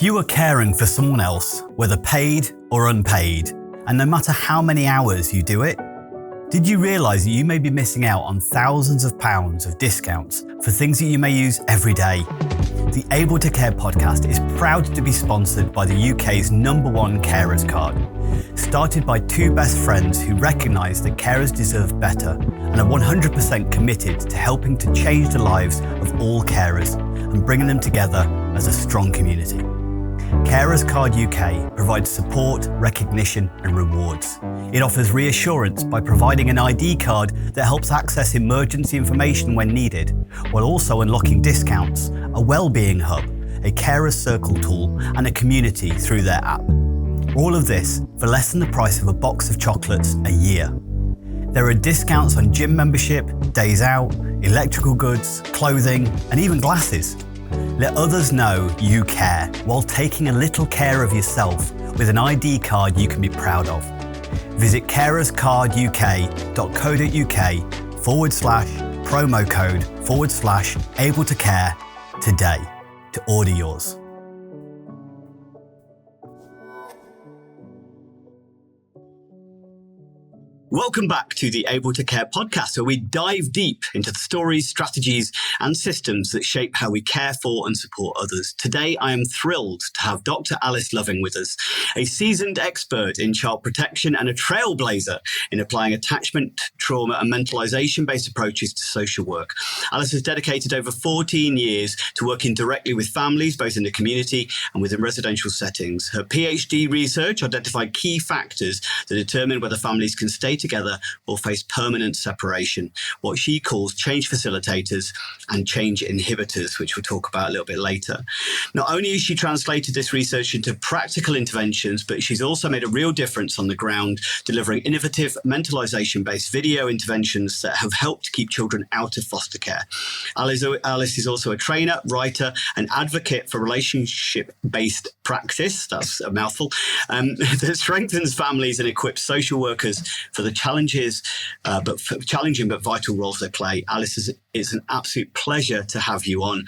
If you are caring for someone else, whether paid or unpaid, and no matter how many hours you do it, did you realise that you may be missing out on thousands of pounds of discounts for things that you may use every day? The Able to Care podcast is proud to be sponsored by the UK's #1 carers card. Started by two best friends who recognise that carers deserve better and are 100% committed to helping to change the lives of all carers and bringing them together as a strong community. Carers Card UK provides support, recognition and rewards. It offers reassurance by providing an ID card that helps access emergency information when needed, while also unlocking discounts, a wellbeing hub, a carers circle tool and a community through their app. All of this for less than the price of a box of chocolates a year. There are discounts on gym membership, days out, electrical goods, clothing and even glasses. Let others know you care while taking a little care of yourself with an ID card you can be proud of. Visit carerscarduk.co.uk/promo code/able to care today to order yours. Welcome back to the Able to Care podcast, where we dive deep into the stories, strategies, and systems that shape how we care for and support others. Today, I am thrilled to have Dr. Alice Loving with us, a seasoned expert in child protection and a trailblazer in applying attachment, trauma, and mentalisation-based approaches to social work. Alice has dedicated over 14 years to working directly with families, both in the community and within residential settings. Her PhD research identified key factors that determine whether families can stay together or face permanent separation, what she calls change facilitators and change inhibitors, which we'll talk about a little bit later. Not only has she translated this research into practical interventions, but she's also made a real difference on the ground, delivering innovative mentalisation-based video interventions that have helped keep children out of foster care. Alice is also a trainer, writer, and advocate for relationship-based practice, that's a mouthful, that strengthens families and equips social workers for the challenging but vital roles they play. Alice, it's an absolute pleasure to have you on.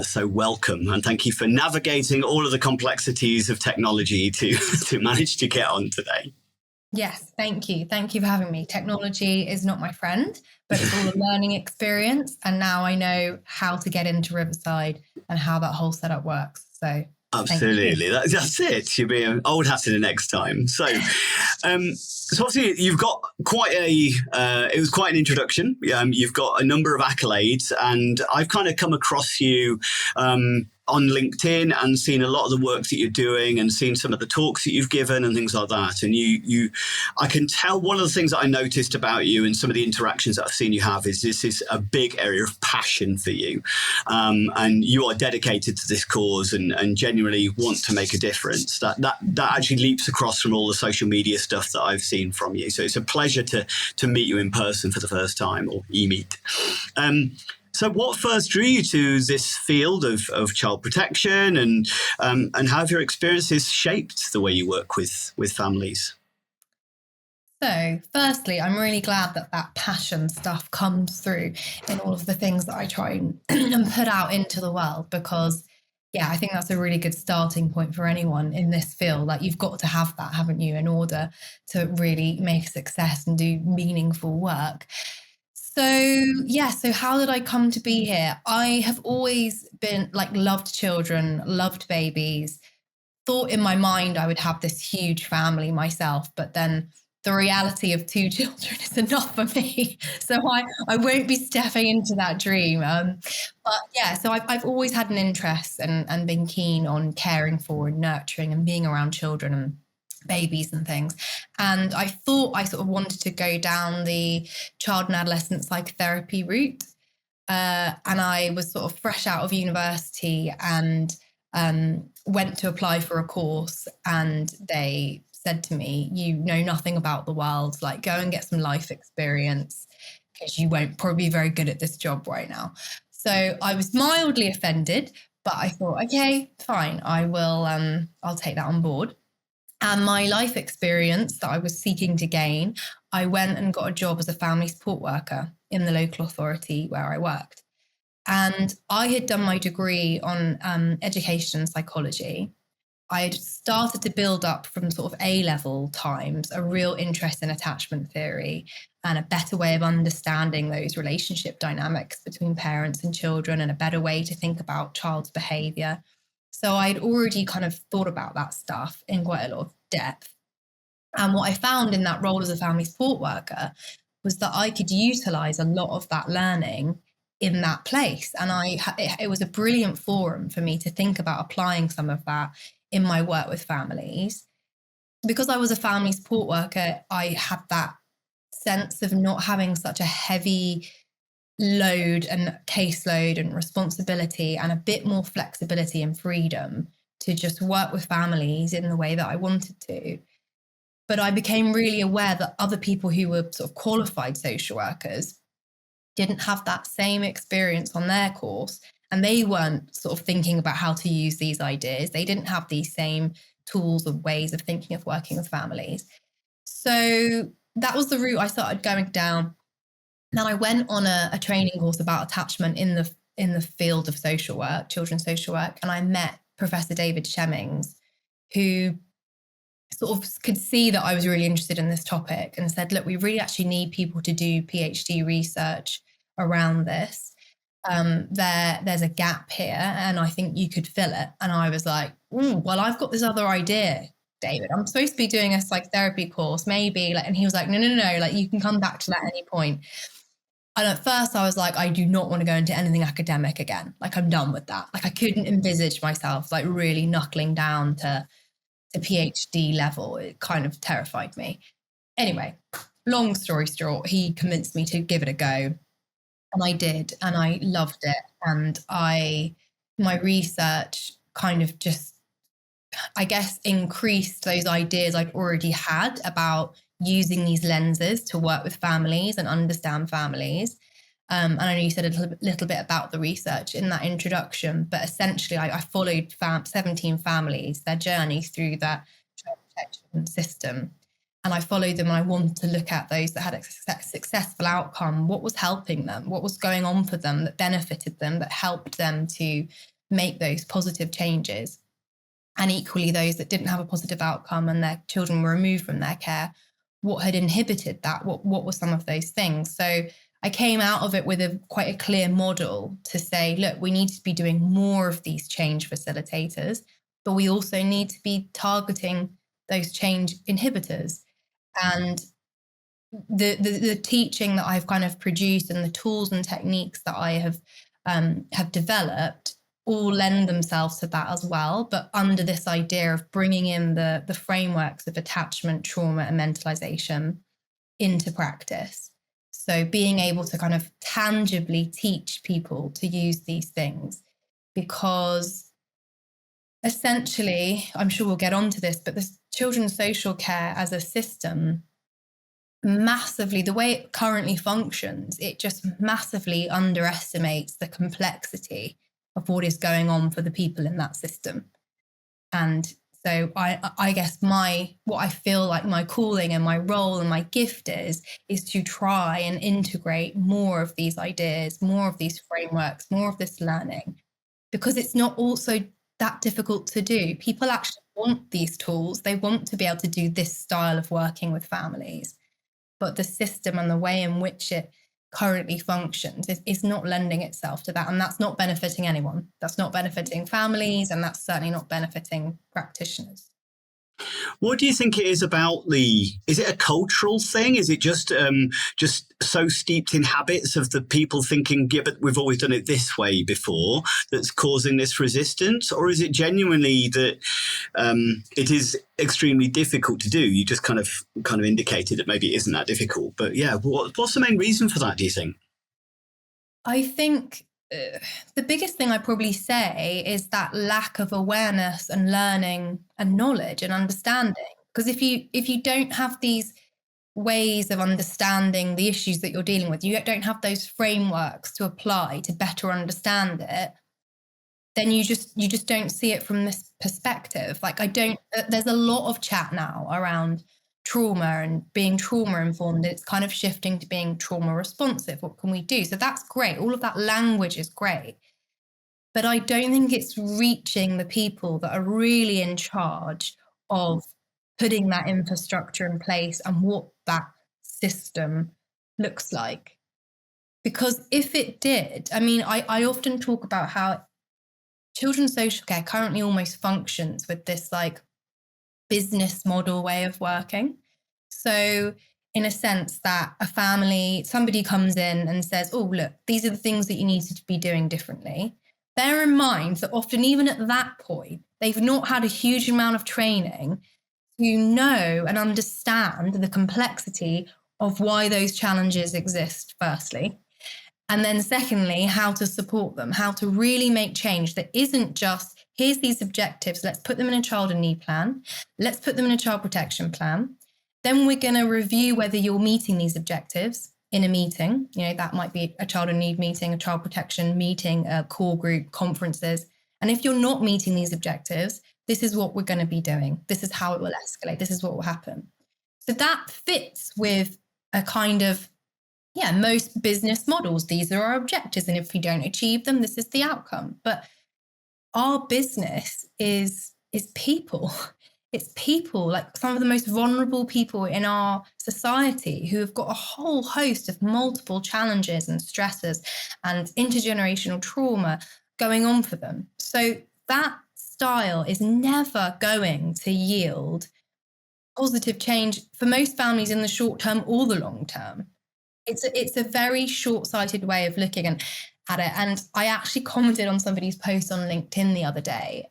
So welcome, and thank you for navigating all of the complexities of technology to manage to get on today. Yes, thank you. Thank you for having me. Technology is not my friend, but it's all a learning experience. And now I know how to get into Riverside and how that whole setup works. So absolutely. That's it. You'll be an old hat in the next time. So obviously you've got it was quite an introduction. You've got a number of accolades, and I've kind of come across you on LinkedIn and seen a lot of the work that you're doing and seen some of the talks that you've given and things like that. And I can tell one of the things that I noticed about you and some of the interactions that I've seen you have is this is a big area of passion for you. And you are dedicated to this cause and genuinely want to make a difference. That actually leaps across from all the social media stuff that I've seen from you. So it's a pleasure to meet you in person for the first time, or e-meet. So what first drew you to this field of child protection, and how have your experiences shaped the way you work with families? So firstly, I'm really glad that passion stuff comes through in all of the things that I try and put out into the world, because I think that's a really good starting point for anyone in this field. Like, you've got to have that, haven't you, in order to really make a success and do meaningful work. So how did I come to be here? I have always been loved children, loved babies, thought in my mind I would have this huge family myself, but then the reality of 2 children is enough for me. So I won't be stepping into that dream. So I've always had an interest and been keen on caring for and nurturing and being around children and babies and things. And I thought I sort of wanted to go down the child and adolescent psychotherapy route. And I was sort of fresh out of university and went to apply for a course, and they said to me, you know nothing about the world, go and get some life experience because you won't probably be very good at this job right now. So I was mildly offended, but I thought, okay, fine, I'll take that on board. And my life experience that I was seeking to gain, I went and got a job as a family support worker in the local authority where I worked. And I had done my degree on education and psychology. I'd started to build up from sort of A-level times a real interest in attachment theory and a better way of understanding those relationship dynamics between parents and children, and a better way to think about child's behavior. So I'd already kind of thought about that stuff in quite a lot of depth. And what I found in that role as a family support worker was that I could utilize a lot of that learning in that place. And it was a brilliant forum for me to think about applying some of that in my work with families. Because I was a family support worker, I had that sense of not having such a heavy load and caseload and responsibility, and a bit more flexibility and freedom to just work with families in the way that I wanted to. But I became really aware that other people who were sort of qualified social workers didn't have that same experience on their course. And they weren't sort of thinking about how to use these ideas. They didn't have these same tools or ways of thinking of working with families. So that was the route I started going down. Then I went on a training course about attachment in the field of social work, children's social work. And I met Professor David Shemmings, who sort of could see that I was really interested in this topic and said, look, we really actually need people to do PhD research around this. There's a gap here and I think you could fill it. And I was like, well, I've got this other idea, David. I'm supposed to be doing a psychotherapy course, maybe. And he was like, no, like you can come back to that at any point. And at first I was like, I do not want to go into anything academic again. Like I'm done with that. Like I couldn't envisage myself like really knuckling down to PhD level. It kind of terrified me. Anyway, long story short, he convinced me to give it a go. And I did, and I loved it. And my research kind of just, I guess, increased those ideas I'd already had about using these lenses to work with families and understand families. And I know you said a little bit about the research in that introduction, but essentially I followed 17 families, their journey through that child protection system. And I followed them and I wanted to look at those that had a successful outcome. What was helping them? What was going on for them that benefited them, that helped them to make those positive changes? And equally, those that didn't have a positive outcome and their children were removed from their care, what had inhibited that? What were some of those things? So I came out of it with quite a clear model to say, look, we need to be doing more of these change facilitators, but we also need to be targeting those change inhibitors. And the teaching that I've kind of produced and the tools and techniques that I have developed all lend themselves to that as well, but under this idea of bringing in the frameworks of attachment, trauma, and mentalization into practice. So being able to kind of tangibly teach people to use these things, because essentially, I'm sure we'll get onto this, but the children's social care as a system massively, the way it currently functions, it just massively underestimates the complexity of what is going on for the people in that system. And so I guess what I feel like my calling and my role and my gift is to try and integrate more of these ideas, more of these frameworks, more of this learning, because it's not also that difficult to do. People actually want these tools. They want to be able to do this style of working with families, but the system and the way in which it currently functions is not lending itself to that. And that's not benefiting anyone. That's not benefiting families, and that's certainly not benefiting practitioners. What do you think it is about is it a cultural thing? Is it just so steeped in habits of the people thinking, yeah, but we've always done it this way before, that's causing this resistance? Or is it genuinely that it is extremely difficult to do? You just kind of indicated that maybe it isn't that difficult. But yeah, what's the main reason for that, do you think? I think the biggest thing I'd probably say is that lack of awareness and learning and knowledge and understanding. Because if you don't have these ways of understanding the issues that you're dealing with, you don't have those frameworks to apply to better understand it, then you just don't see it from this perspective. Like there's a lot of chat now around trauma and being trauma informed. It's kind of shifting to being trauma responsive. What can we do? So that's great. All of that language is great. but I don't think it's reaching the people that are really in charge of putting that infrastructure in place and what that system looks like. Because if it did, I mean, I often talk about how children's social care currently almost functions with this like business model way of working. So in a sense that a family, somebody comes in and says, oh, look, these are the things that you need to be doing differently. Bear in mind that often even at that point, they've not had a huge amount of training to know and understand the complexity of why those challenges exist, firstly. And then secondly, how to support them, how to really make change that isn't just, here's these objectives, let's put them in a child in need plan, let's put them in a child protection plan. Then we're going to review whether you're meeting these objectives in a meeting. You know, that might be a child in need meeting, a child protection meeting, a core group, conferences. And if you're not meeting these objectives, this is what we're going to be doing. This is how it will escalate. This is what will happen. So that fits with a kind of, most business models. These are our objectives. And if we don't achieve them, this is the outcome. But our business is people. It's people, like some of the most vulnerable people in our society who have got a whole host of multiple challenges and stresses and intergenerational trauma going on for them. So that style is never going to yield positive change for most families in the short term or the long term. It's a very short-sighted way of looking at it. And I actually commented on somebody's post on LinkedIn the other day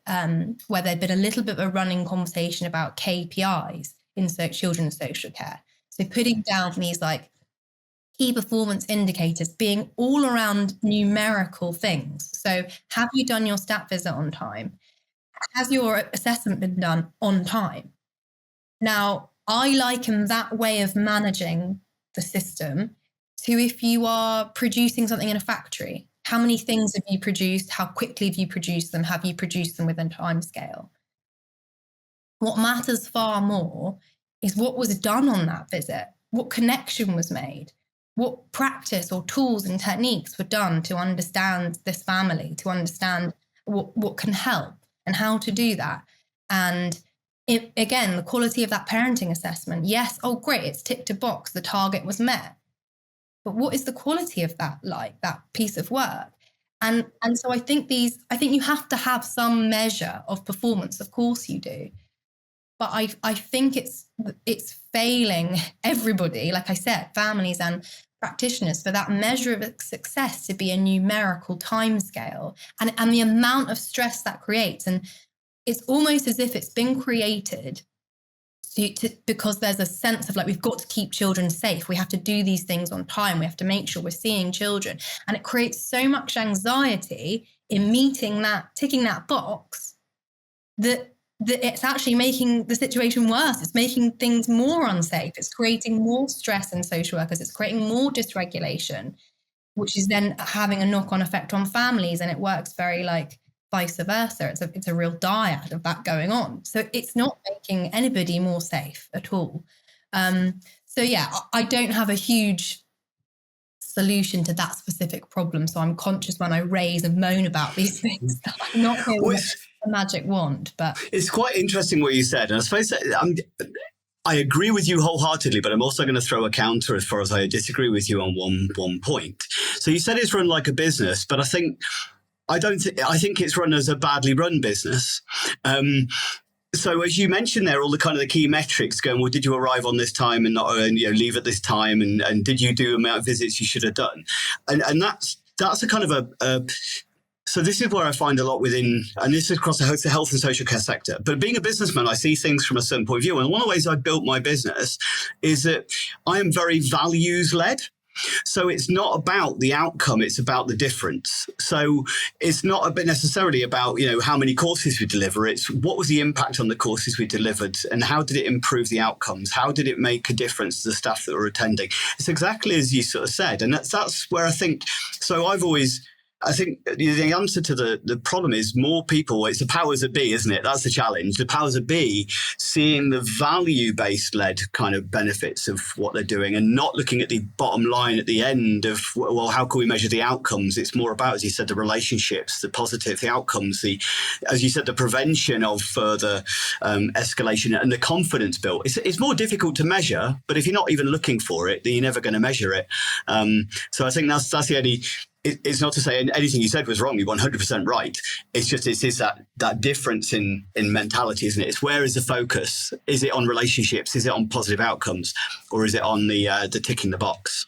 where there'd been a little bit of a running conversation about KPIs in children's social care. So putting down these like key performance indicators being all around numerical things. So have you done your stat visit on time? Has your assessment been done on time? Now, I liken that way of managing the system to if you are producing something in a factory. How many things have you produced? How quickly have you produced them? Have you produced them within a time scale? What matters far more is what was done on that visit, what connection was made, what practice or tools and techniques were done to understand this family, to understand what can help and how to do that. And again, the quality of that parenting assessment. Yes, oh, great, it's ticked a box, the target was met. But what is the quality of that, like that piece of work? And so I think you have to have some measure of performance. Of course you do. But I think it's failing everybody, like I said, families and practitioners, for that measure of success to be a numerical timescale and the amount of stress that creates. And it's almost as if it's been created because there's a sense of like, we've got to keep children safe. We have to do these things on time. We have to make sure we're seeing children. And it creates so much anxiety in ticking that box that it's actually making the situation worse. It's making things more unsafe. It's creating more stress in social workers. It's creating more dysregulation, which is then having a knock-on effect on families. And it works very like vice versa. It's a real dyad of that going on. So it's not making anybody more safe at all. So yeah, I don't have a huge solution to that specific problem. So I'm conscious when I raise and moan about these things that I'm not here with a magic wand. But it's quite interesting what you said. And I suppose I agree with you wholeheartedly, but I'm also going to throw a counter as far as I disagree with you on one point. So you said it's run like a business, but I think it's run as a badly run business. So as you mentioned there, all the kind of the key metrics going, well, did you arrive on this time and not leave at this time? And did you do the amount of visits you should have done? And that's a kind of so this is where I find a lot within, and this is across the health and social care sector. But being a businessman, I see things from a certain point of view. And one of the ways I built my business is that I am very values led. So it's not about the outcome, it's about the difference. So it's not necessarily about, how many courses we deliver. It's what was the impact on the courses we delivered and how did it improve the outcomes? How did it make a difference to the staff that were attending? It's exactly as you sort of said. And that's where I think, so I've always I think the answer to the problem is more people. It's the powers that be, isn't it? That's the challenge. The powers that be seeing the value-based led kind of benefits of what they're doing and not looking at the bottom line at the end of, well, how can we measure the outcomes? It's more about, as you said, the relationships, the positive, the outcomes, as you said, the prevention of further escalation and the confidence built. It's more difficult to measure, but if you're not even looking for it, then you're never going to measure it. So I think that's the only. It's not to say anything you said was wrong. You're 100% right. It's just it's that difference in mentality, isn't it? It's where is the focus? Is it on relationships? Is it on positive outcomes, or is it on the ticking the box?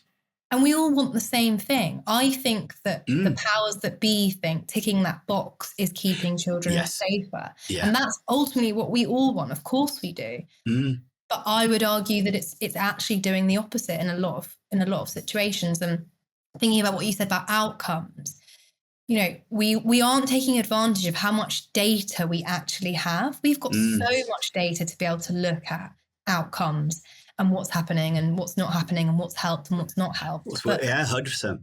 And we all want the same thing. I think that the powers that be think ticking that box is keeping children safer, and that's ultimately what we all want. Of course, we do. But I would argue that it's actually doing the opposite in a lot of situations. And thinking about what you said about outcomes, we aren't taking advantage of how much data we actually have. We've got so much data to be able to look at outcomes and what's happening and what's not happening and what's helped and what's not helped. 100%.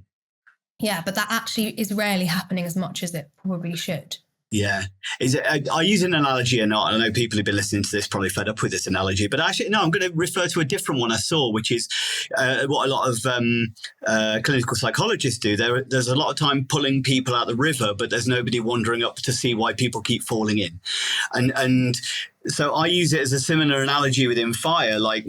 Yeah, but that actually is rarely happening as much as it probably should. Yeah. I use an analogy or not. I know people who've been listening to this probably fed up with this analogy, but actually, no, I'm going to refer to a different one I saw, which is what a lot of clinical psychologists do. There's a lot of time pulling people out the river, but there's nobody wandering up to see why people keep falling in. And so I use it as a similar analogy within fire. Like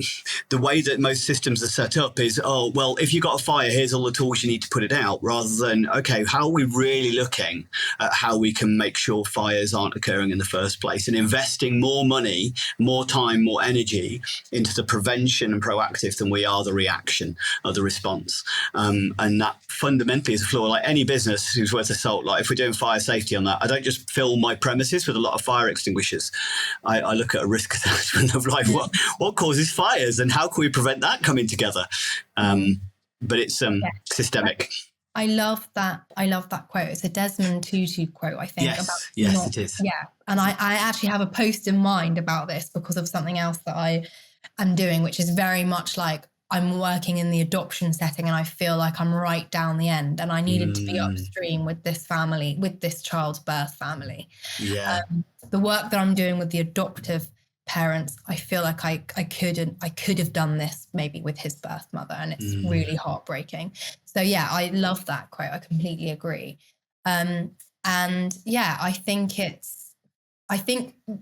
the way that most systems are set up is, oh, well, if you've got a fire, here's all the tools you need to put it out, rather than, okay, how are we really looking at how we can make sure fires aren't occurring in the first place, and investing more money, more time, more energy into the prevention and proactive than we are the reaction or the response. And that fundamentally is a flaw. Like any business who's worth a salt, like if we're doing fire safety on that, I don't just fill my premises with a lot of fire extinguishers. I look at a risk assessment of like what causes fires and how can we prevent that coming together. But it's systemic. I love that quote. It's a Desmond Tutu quote, I think. Yes, it is. Yeah, and I actually have a post in mind about this because of something else that I am doing, which is very much like I'm working in the adoption setting and I feel like I'm right down the end and I needed to be upstream with this family, with this child's birth family. Yeah. The work that I'm doing with the adoptive parents, I feel like I could have done this maybe with his birth mother, and it's really heartbreaking. So yeah, I love that quote. I completely agree. And yeah, I think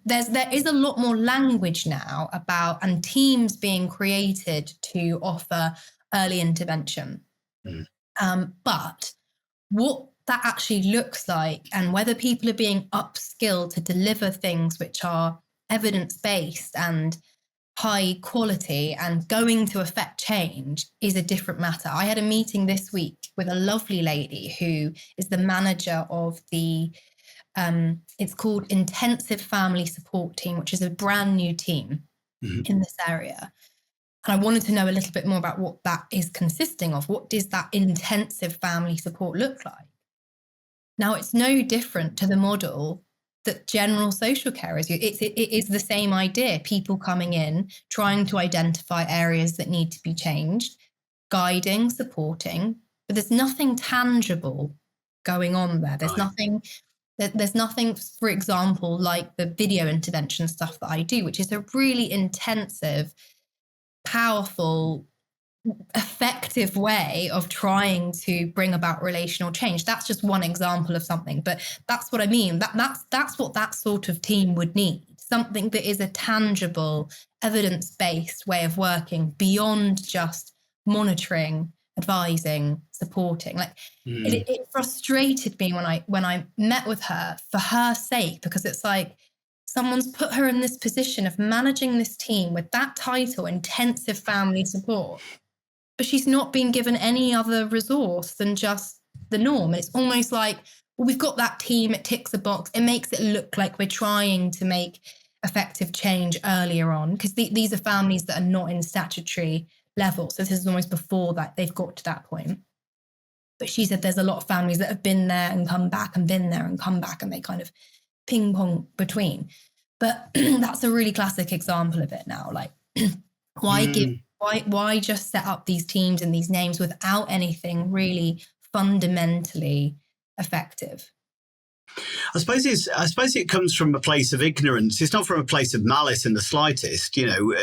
there is a lot more language now about, and teams being created to offer early intervention. But what that actually looks like and whether people are being upskilled to deliver things which are evidence-based and high quality and going to affect change is a different matter. I had a meeting this week with a lovely lady who is the manager of the it's called Intensive Family Support Team, which is a brand new team in this area. And I wanted to know a little bit more about what that is consisting of. What does that intensive family support look like? Now, it's no different to the model that general social care is. It is the same idea. People coming in, trying to identify areas that need to be changed, guiding, supporting, but there's nothing tangible going on there. There's nothing, for example, like the video intervention stuff that I do, which is a really intensive, powerful, effective way of trying to bring about relational change. That's just one example of something, but that's what I mean. That's what that sort of team would need. Something that is a tangible, evidence-based way of working beyond just monitoring, advising, supporting. Like it frustrated me when I met with her for her sake, because it's like someone's put her in this position of managing this team with that title, intensive family support, but she's not been given any other resource than just the norm. It's almost like, well, we've got that team, it ticks a box. It makes it look like we're trying to make effective change earlier on, because these are families that are not in statutory level. So this is almost before that they've got to that point. But she said there's a lot of families that have been there and come back and been there and come back, and they kind of ping pong between. But that's a really classic example of it now. Like, why just set up these teams and these names without anything really fundamentally effective. I suppose it comes from a place of ignorance. It's not from a place of malice in the slightest, you know,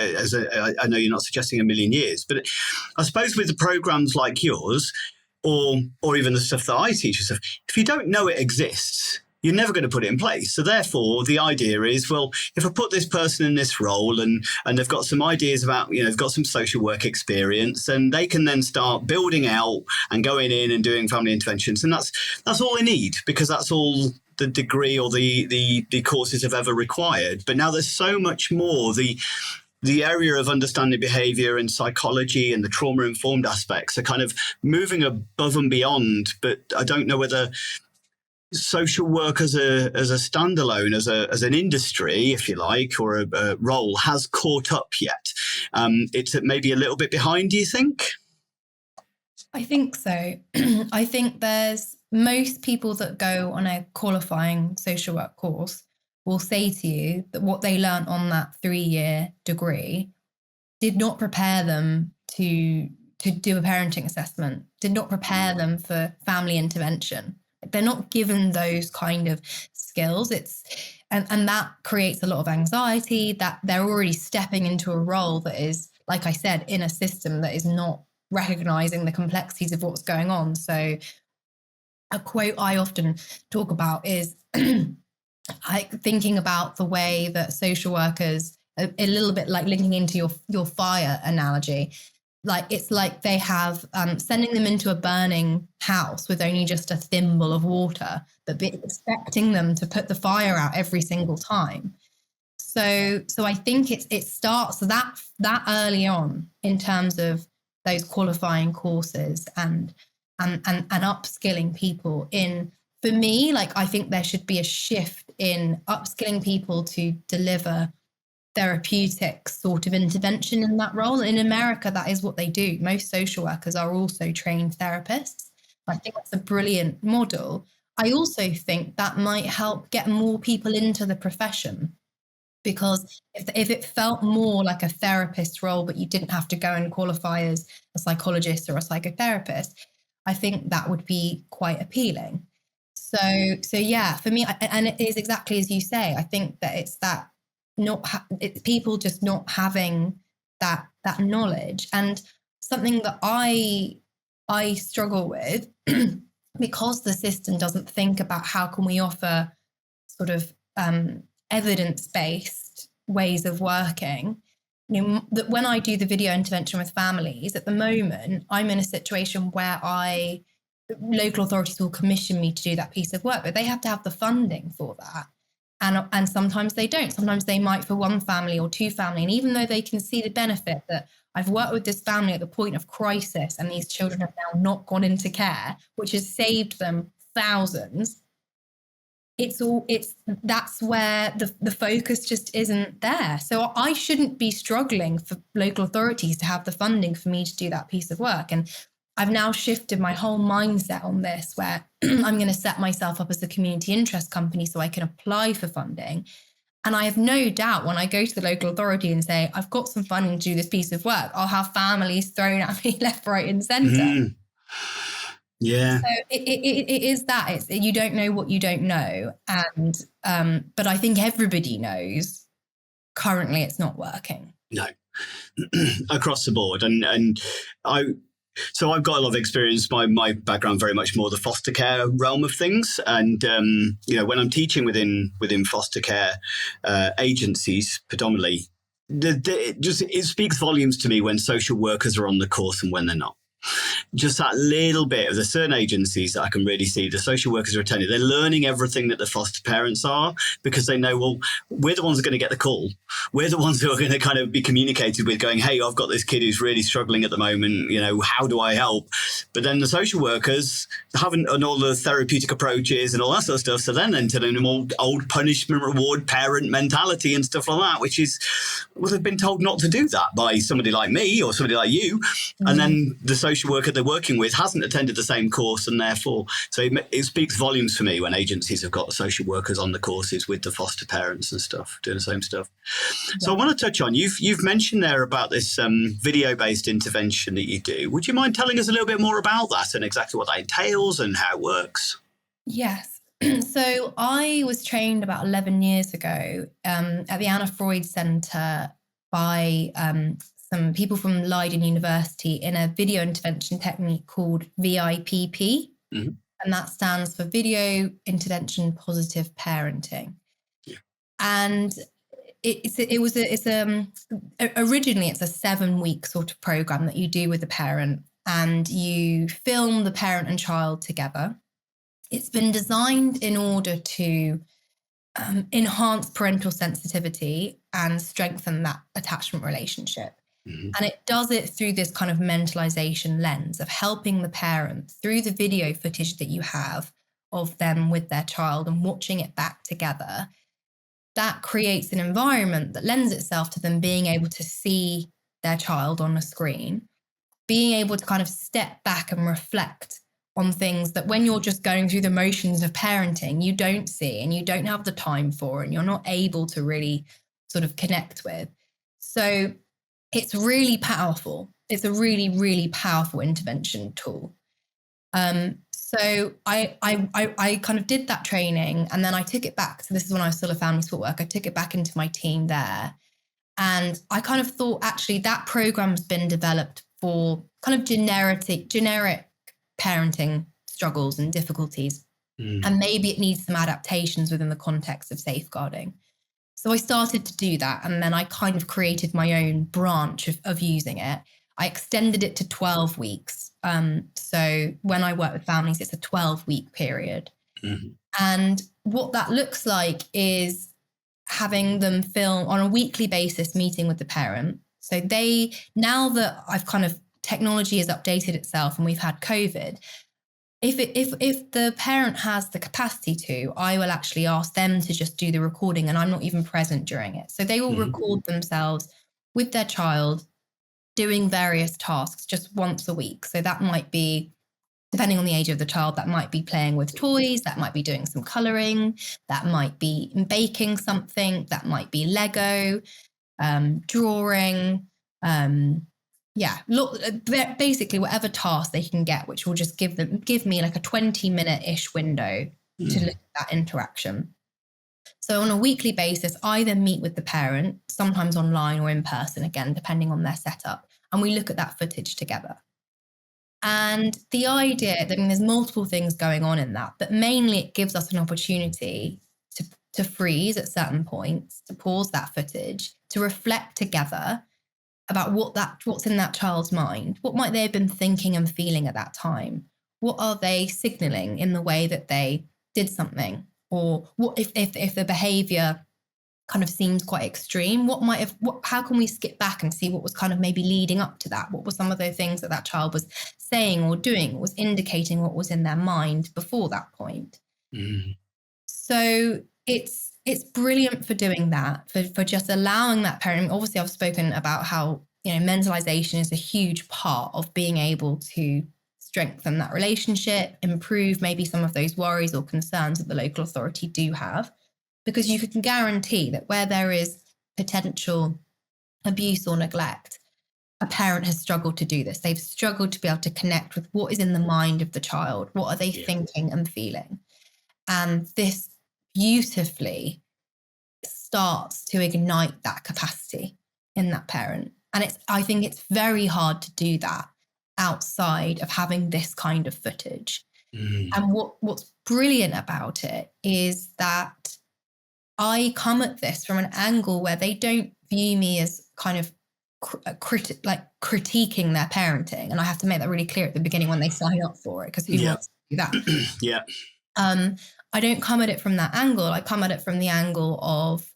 I know you're not suggesting a million years, but I suppose with the programs like yours, or even the stuff that I teach and stuff, if you don't know it exists, you're never going to put it in place. So therefore, the idea is, well, if I put this person in this role and they've got some ideas about, you know, they've got some social work experience, and they can then start building out and going in and doing family interventions. And that's all they need, because that's all the degree or the courses have ever required. But now there's so much more. The area of understanding behavior and psychology and the trauma-informed aspects are kind of moving above and beyond. But I don't know whether social work as a standalone, as an industry, if you like, or a role has caught up yet. It's maybe a little bit behind, do you think? I think so. I think there's most people that go on a qualifying social work course will say to you that what they learned on that 3-year degree did not prepare them to do a parenting assessment, did not prepare them for family intervention. They're not given those kind of skills. And that creates a lot of anxiety, that they're already stepping into a role that is, like I said, in a system that is not recognizing the complexities of what's going on. So a quote I often talk about is thinking about the way that social workers, a little bit like linking into your fire analogy, like it's like they have sending them into a burning house with only just a thimble of water, but expecting them to put the fire out every single time. So I think it starts that early on in terms of those qualifying courses and upskilling people in. For me, like, I think there should be a shift in upskilling people to deliver therapeutic sort of intervention in that role. In America, that is what they do. Most social workers are also trained therapists. I think that's a brilliant model. I also think that might help get more people into the profession, because if it felt more like a therapist role, but you didn't have to go and qualify as a psychologist or a psychotherapist, I think that would be quite appealing. So yeah, for me, and it is exactly as you say, I think that it's that it's people just not having that knowledge. And something that I struggle with because the system doesn't think about how can we offer sort of evidence-based ways of working. You know, that when I do the video intervention with families, at the moment, I'm in a situation where local authorities will commission me to do that piece of work, but they have to have the funding for that. And sometimes they don't. Sometimes they might for one family or two family. And even though they can see the benefit that I've worked with this family at the point of crisis and these children have now not gone into care, which has saved them thousands, that's where the focus just isn't there. So I shouldn't be struggling for local authorities to have the funding for me to do that piece of work. And I've now shifted my whole mindset on this, where I'm going to set myself up as a community interest company so I can apply for funding. And I have no doubt when I go to the local authority and say, I've got some funding to do this piece of work, I'll have families thrown at me left, right, and centre. Mm-hmm. Yeah. So it is that. You don't know what you don't know. And but I think everybody knows currently it's not working. No. Across the board. So I've got a lot of experience. My background very much more the foster care realm of things, and you know, when I'm teaching within foster care agencies, predominantly, it speaks volumes to me when social workers are on the course and when they're not. Just that little bit of the certain agencies that I can really see the social workers are attending. They're learning everything that the foster parents are, because they know, well, we're the ones that are going to get the call. We're the ones who are going to kind of be communicated with, going, hey, I've got this kid who's really struggling at the moment. You know, how do I help? But then the social workers haven't, and all the therapeutic approaches and all that sort of stuff. So then telling them old punishment reward parent mentality and stuff like that, which is, well, they've been told not to do that by somebody like me or somebody like you. Mm-hmm. And then the social worker they're working with hasn't attended the same course, and therefore, so it speaks volumes for me when agencies have got social workers on the courses with the foster parents and stuff, doing the same stuff. Yeah. So I want to touch on, you've mentioned there about this video-based intervention that you do. Would you mind telling us a little bit more about that and exactly what that entails and how it works? Yes. So I was trained about 11 years ago at the Anna Freud Center by some people from Leiden University in a video intervention technique called VIPP. Mhm. And that stands for Video Intervention Positive Parenting. Yeah. And originally it's a 7-week sort of program that you do with the parent, and you film the parent and child together. It's been designed in order to enhance parental sensitivity and strengthen that attachment relationship. Mhm. And it does it through this kind of mentalization lens of helping the parent through the video footage that you have of them with their child and watching it back together. That creates an environment that lends itself to them being able to see their child on a screen, being able to kind of step back and reflect on things that when you're just going through the motions of parenting, you don't see and you don't have the time for, and you're not able to really sort of connect with. So it's really powerful. It's a really, really powerful intervention tool. So I kind of did that training, and then I took it back. So this is when I was still a family support worker. I took it back into my team there. And I kind of thought, actually, that program's been developed for kind of generic parenting struggles and difficulties. And maybe it needs some adaptations within the context of safeguarding. So I started to do that. And then I kind of created my own branch of using it. I extended it to 12 weeks. So when I work with families, it's a 12-week period. Mm-hmm. And what that looks like is having them film on a weekly basis, meeting with the parent. So now that I've kind of, technology has updated itself and we've had COVID, if the parent has the capacity to, I will actually ask them to just do the recording, and I'm not even present during it. So they will record themselves with their child doing various tasks just once a week. So that might be, depending on the age of the child, that might be playing with toys, that might be doing some coloring, that might be baking something, that might be Lego, drawing, basically whatever task they can get, which will just give me like a 20-minute-ish window to look at that interaction. So on a weekly basis, I then meet with the parent, sometimes online or in person, again, depending on their setup, and we look at that footage together. And the idea, I mean, there's multiple things going on in that, but mainly it gives us an opportunity to freeze at certain points, to pause that footage, to reflect together about what's in that child's mind. What might they have been thinking and feeling at that time? What are they signaling in the way that they did something? Or what if the behavior kind of seemed quite extreme? How can we skip back and see what was kind of maybe leading up to that? What were some of the things that child was saying or doing, was indicating what was in their mind before that point? So it's brilliant for doing that, for just allowing that parent. Obviously, I've spoken about how, mentalization is a huge part of being able to strengthen that relationship, improve maybe some of those worries or concerns that the local authority do have, because you can guarantee that where there is potential abuse or neglect, a parent has struggled to do this. They've struggled to be able to connect with what is in the mind of the child. What are they thinking and feeling? And this beautifully starts to ignite that capacity in that parent. And I think it's very hard to do that outside of having this kind of footage. And what's brilliant about it is that I come at this from an angle where they don't view me as kind of critiquing their parenting. And I have to make that really clear at the beginning when they sign up for it, because who wants to do that? I don't come at it from that angle. I come at it from the angle of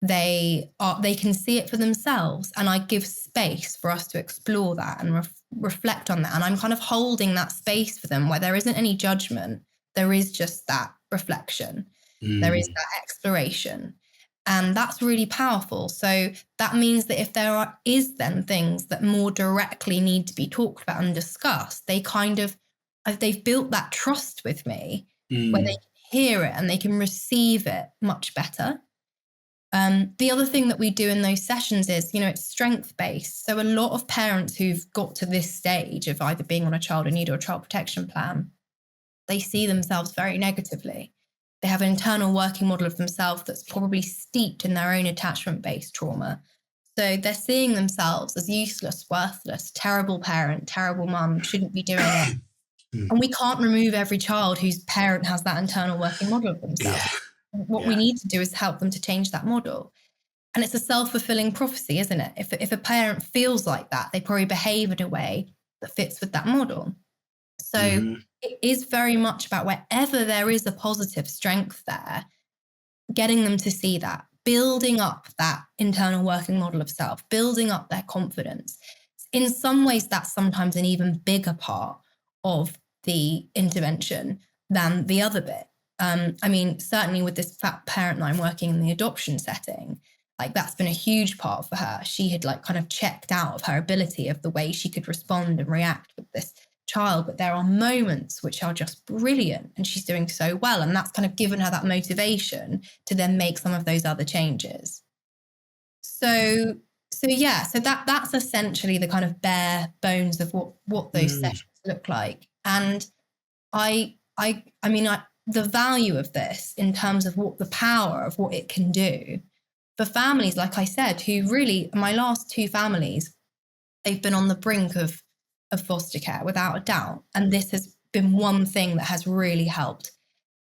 they can see it for themselves, and I give space for us to explore that and reflect on that. And I'm kind of holding that space for them where there isn't any judgment. There is just that reflection. There is that exploration. And that's really powerful. So that means that if there is then things that more directly need to be talked about and discussed, they've built that trust with me where they can hear it and they can receive it much better. The other thing that we do in those sessions is, it's strength-based. So a lot of parents who've got to this stage of either being on a child in need or a child protection plan, they see themselves very negatively. They have an internal working model of themselves that's probably steeped in their own attachment-based trauma. So they're seeing themselves as useless, worthless, terrible parent, terrible mum, shouldn't be doing it. And we can't remove every child whose parent has that internal working model of themselves. What we need to do is help them to change that model. And it's a self-fulfilling prophecy, isn't it? If a parent feels like that, they probably behave in a way that fits with that model. So it is very much about wherever there is a positive strength there, getting them to see that, building up that internal working model of self, building up their confidence. In some ways, that's sometimes an even bigger part of the intervention than the other bit. I mean, certainly with this fat parent that I'm working in the adoption setting, like that's been a huge part for her. She had like kind of checked out of her ability of the way she could respond and react with this child. But there are moments which are just brilliant and she's doing so well. And that's kind of given her that motivation to then make some of those other changes. So that's essentially the kind of bare bones of what those sessions look like. And the value of this in terms of what the power of what it can do for families, like I said, who really, my last two families, they've been on the brink of foster care without a doubt. And this has been one thing that has really helped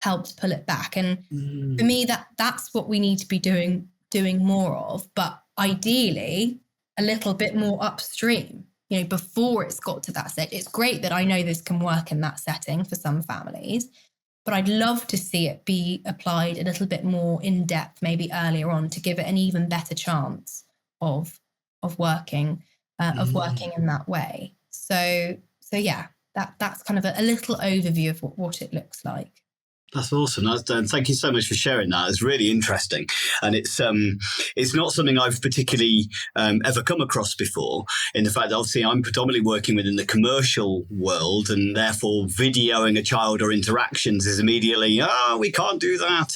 pull it back. And for me, that's what we need to be doing more of, but ideally a little bit more upstream, before it's got to that stage. It's great that I know this can work in that setting for some families, but I'd love to see it be applied a little bit more in depth, maybe earlier on, to give it an even better chance of working in that way. So yeah, that's kind of a little overview of what it looks like. That's awesome. Thank you so much for sharing that. It's really interesting. And it's not something I've particularly ever come across before, in the fact that obviously I'm predominantly working within the commercial world, and therefore videoing a child or interactions is immediately, we can't do that.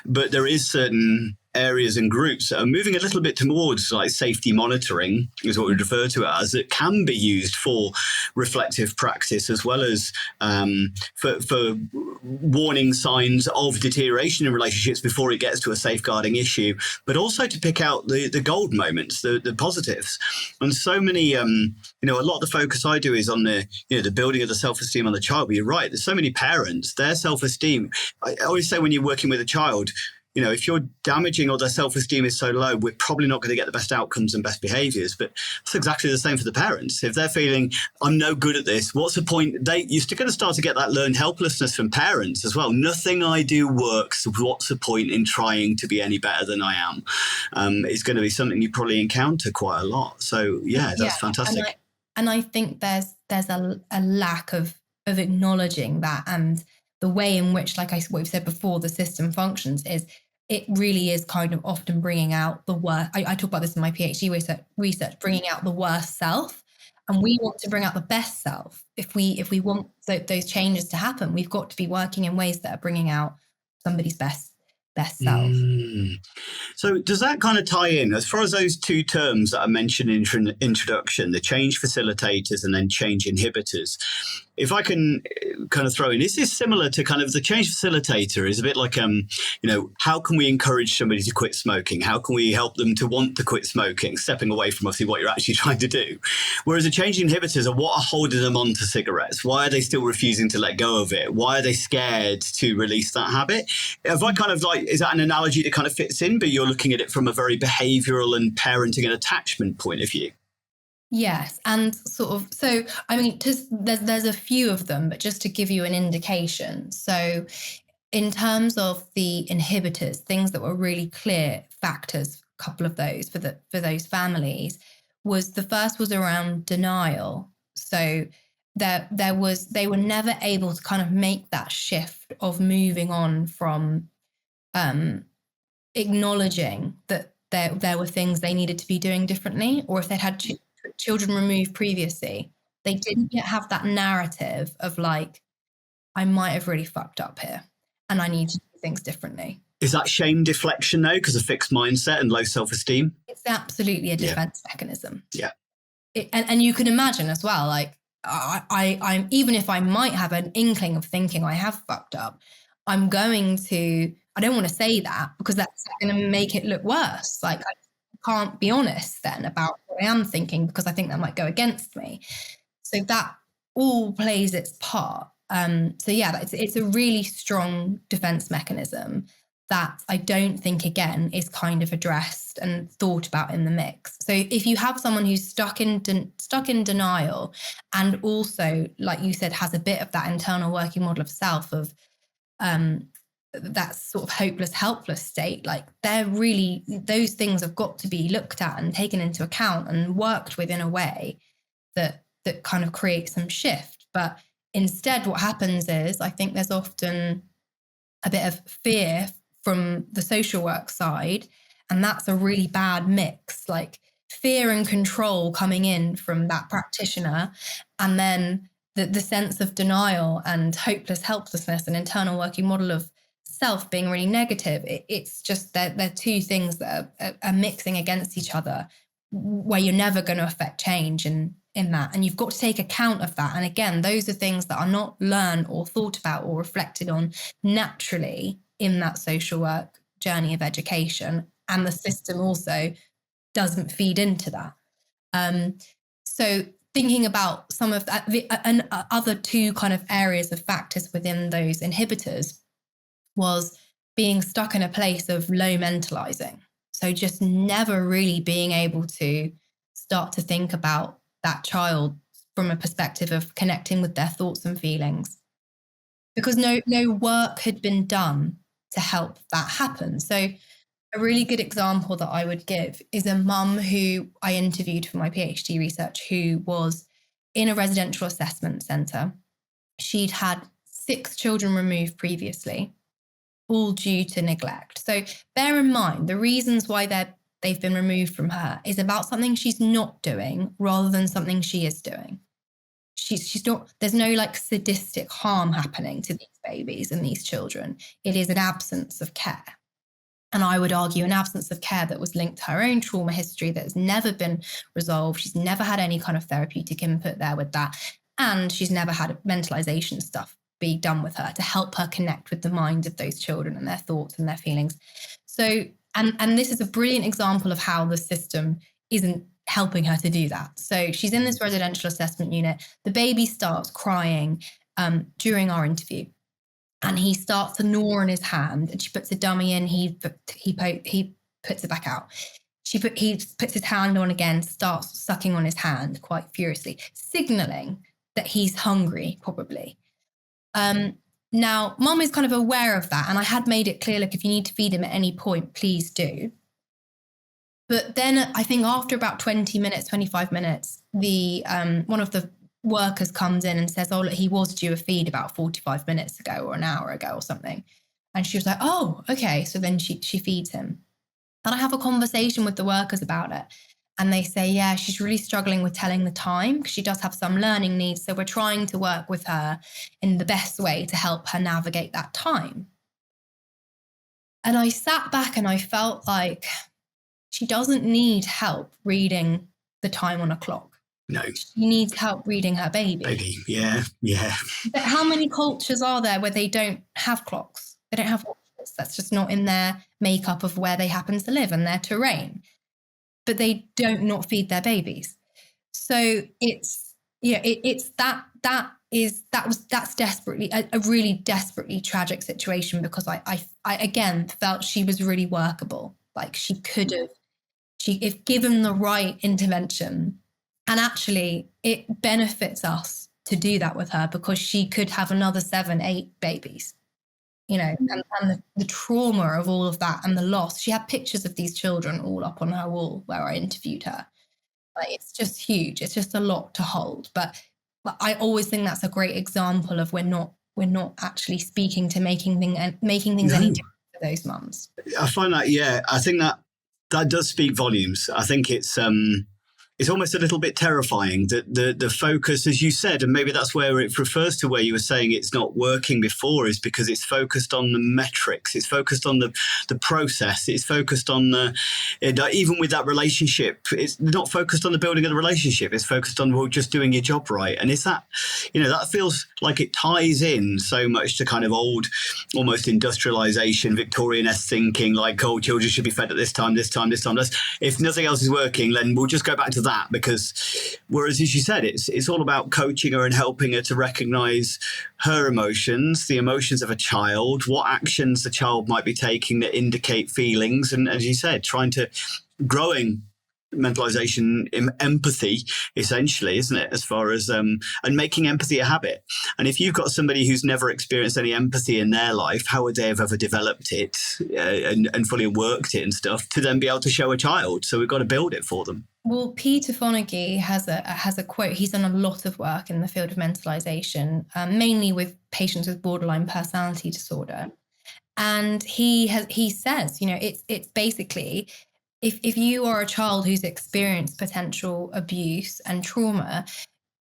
But there is certain areas and groups that are moving a little bit towards like safety monitoring, is what we refer to it as. It can be used for reflective practice as well as for warning signs of deterioration in relationships before it gets to a safeguarding issue, but also to pick out the gold moments, the positives. And so many, a lot of the focus I do is on the building of the self-esteem on the child. But you're right, there's so many parents, their self-esteem. I always say when you're working with a child, if you're damaging or their self-esteem is so low, we're probably not going to get the best outcomes and best behaviors. But it's exactly the same for the parents. If they're feeling, I'm no good at this, what's the point? You're still going to start to get that learned helplessness from parents as well. Nothing I do works. What's the point in trying to be any better than I am? It's going to be something you probably encounter quite a lot. So that's fantastic. And I think there's a lack of acknowledging that, and the way in which, like what we've said before, the system functions is, it really is kind of often bringing out the worst. I talk about this in my PhD research, bringing out the worst self. And we want to bring out the best self. If we want those changes to happen, we've got to be working in ways that are bringing out somebody's best self. So does that kind of tie in, as far as those two terms that I mentioned in introduction, the change facilitators and then change inhibitors? If I can kind of throw in, this is similar to kind of the change facilitator is a bit like, how can we encourage somebody to quit smoking? How can we help them to want to quit smoking, stepping away from obviously what you're actually trying to do? Whereas the change inhibitors are what are holding them on to cigarettes. Why are they still refusing to let go of it? Why are they scared to release that habit? Have I kind of is that an analogy that kind of fits in, but you're looking at it from a very behavioral and parenting and attachment point of view? Yes, and there's a few of them, but just to give you an indication. So in terms of the inhibitors, things that were really clear factors, a couple of those for those families, was the first was around denial. So they were never able to kind of make that shift of moving on from acknowledging that there were things they needed to be doing differently, or if they'd had children removed previously, they didn't yet have that narrative of like, I might have really fucked up here and I need to do things differently. Is that shame deflection though, because of fixed mindset and low self-esteem? It's absolutely a defense mechanism. Yeah. And you can imagine as well, like I'm even if I might have an inkling of thinking I have fucked up, I don't want to say that because that's going to make it look worse. Like I can't be honest then about what I am thinking because I think that might go against me. So that all plays its part. So yeah, it's a really strong defense mechanism that I don't think, again, is kind of addressed and thought about in the mix. So if you have someone who's stuck in denial and also, like you said, has a bit of that internal working model of self of that sort of hopeless, helpless state, like those things have got to be looked at and taken into account and worked with in a way that kind of creates some shift. But instead, what happens is I think there's often a bit of fear from the social work side, and that's a really bad mix, like fear and control coming in from that practitioner, and then the sense of denial and hopeless helplessness and internal working model of self being really negative. It's just they're two things that are mixing against each other, where you're never going to affect change in that. And you've got to take account of that. And again, those are things that are not learned or thought about or reflected on naturally in that social work journey of education. And the system also doesn't feed into that. So thinking about some of that, and other two kind of areas of factors within those inhibitors was being stuck in a place of low mentalizing. So just never really being able to start to think about that child from a perspective of connecting with their thoughts and feelings, because no work had been done to help that happen. So a really good example that I would give is a mum who I interviewed for my PhD research, who was in a residential assessment centre. She'd had 6 children removed previously, all due to neglect. So bear in mind, the reasons why they've been removed from her is about something she's not doing rather than something she is doing. She's not, there's no like sadistic harm happening to these babies and these children. It is an absence of care. And I would argue an absence of care that was linked to her own trauma history that has never been resolved. She's never had any kind of therapeutic input there with that. And she's never had mentalization stuff be done with her to help her connect with the minds of those children and their thoughts and their feelings. So, and this is a brilliant example of how the system isn't helping her to do that. So she's in this residential assessment unit. The baby starts crying during our interview, and he starts to gnaw on his hand, and she puts a dummy in. He puts it back out. He puts his hand on again, starts sucking on his hand quite furiously, signaling that he's hungry, probably. Now, mum is kind of aware of that, and I had made it clear, look, if you need to feed him at any point, please do. But then I think after about 20 minutes, 25 minutes, one of the workers comes in and says, oh, look, he was due a feed about 45 minutes ago or an hour ago or something. And she was like, oh, okay. So then she feeds him. And I have a conversation with the workers about it. And they say, yeah, she's really struggling with telling the time because she does have some learning needs. So we're trying to work with her in the best way to help her navigate that time. And I sat back and I felt like she doesn't need help reading the time on a clock. No. She needs help reading her baby. Yeah. But how many cultures are there where they don't have clocks? They don't have watches. That's just not in their makeup of where they happen to live and their terrain. But they don't not feed their babies. So that's desperately a really desperately tragic situation, because I again felt she was really workable. Like she could have, if given the right intervention, and actually it benefits us to do that with her because she could have another 7, 8 babies. You know, and the trauma of all of that and the loss. She had pictures of these children all up on her wall where I interviewed her. Like, it's just huge. It's just a lot to hold. But I always think that's a great example of we're not actually speaking to making things any different for those mums. I find that, I think that does speak volumes. I think it's It's almost a little bit terrifying that the focus, as you said, and maybe that's where it refers to where you were saying it's not working before, is because it's focused on the metrics, it's focused on the process, it's focused on even with that relationship, it's not focused on the building of the relationship, it's focused on, well, just doing your job right. And is that, that feels like it ties in so much to kind of old, almost industrialization, Victorian-esque thinking, like, oh, children should be fed at this time. If nothing else is working, then we'll just go back to that, because whereas, as you said, it's all about coaching her and helping her to recognize her emotions, the emotions of a child, what actions the child might be taking that indicate feelings, and as you said, trying to growing mentalization empathy, essentially, isn't it, as far as and making empathy a habit. And if you've got somebody who's never experienced any empathy in their life, how would they have ever developed it and fully worked it and stuff to then be able to show a child? So we've got to build it for them. Well, Peter Fonagy has a quote. He's done a lot of work in the field of mentalization, mainly with patients with borderline personality disorder. And he says, it's basically, if you are a child who's experienced potential abuse and trauma,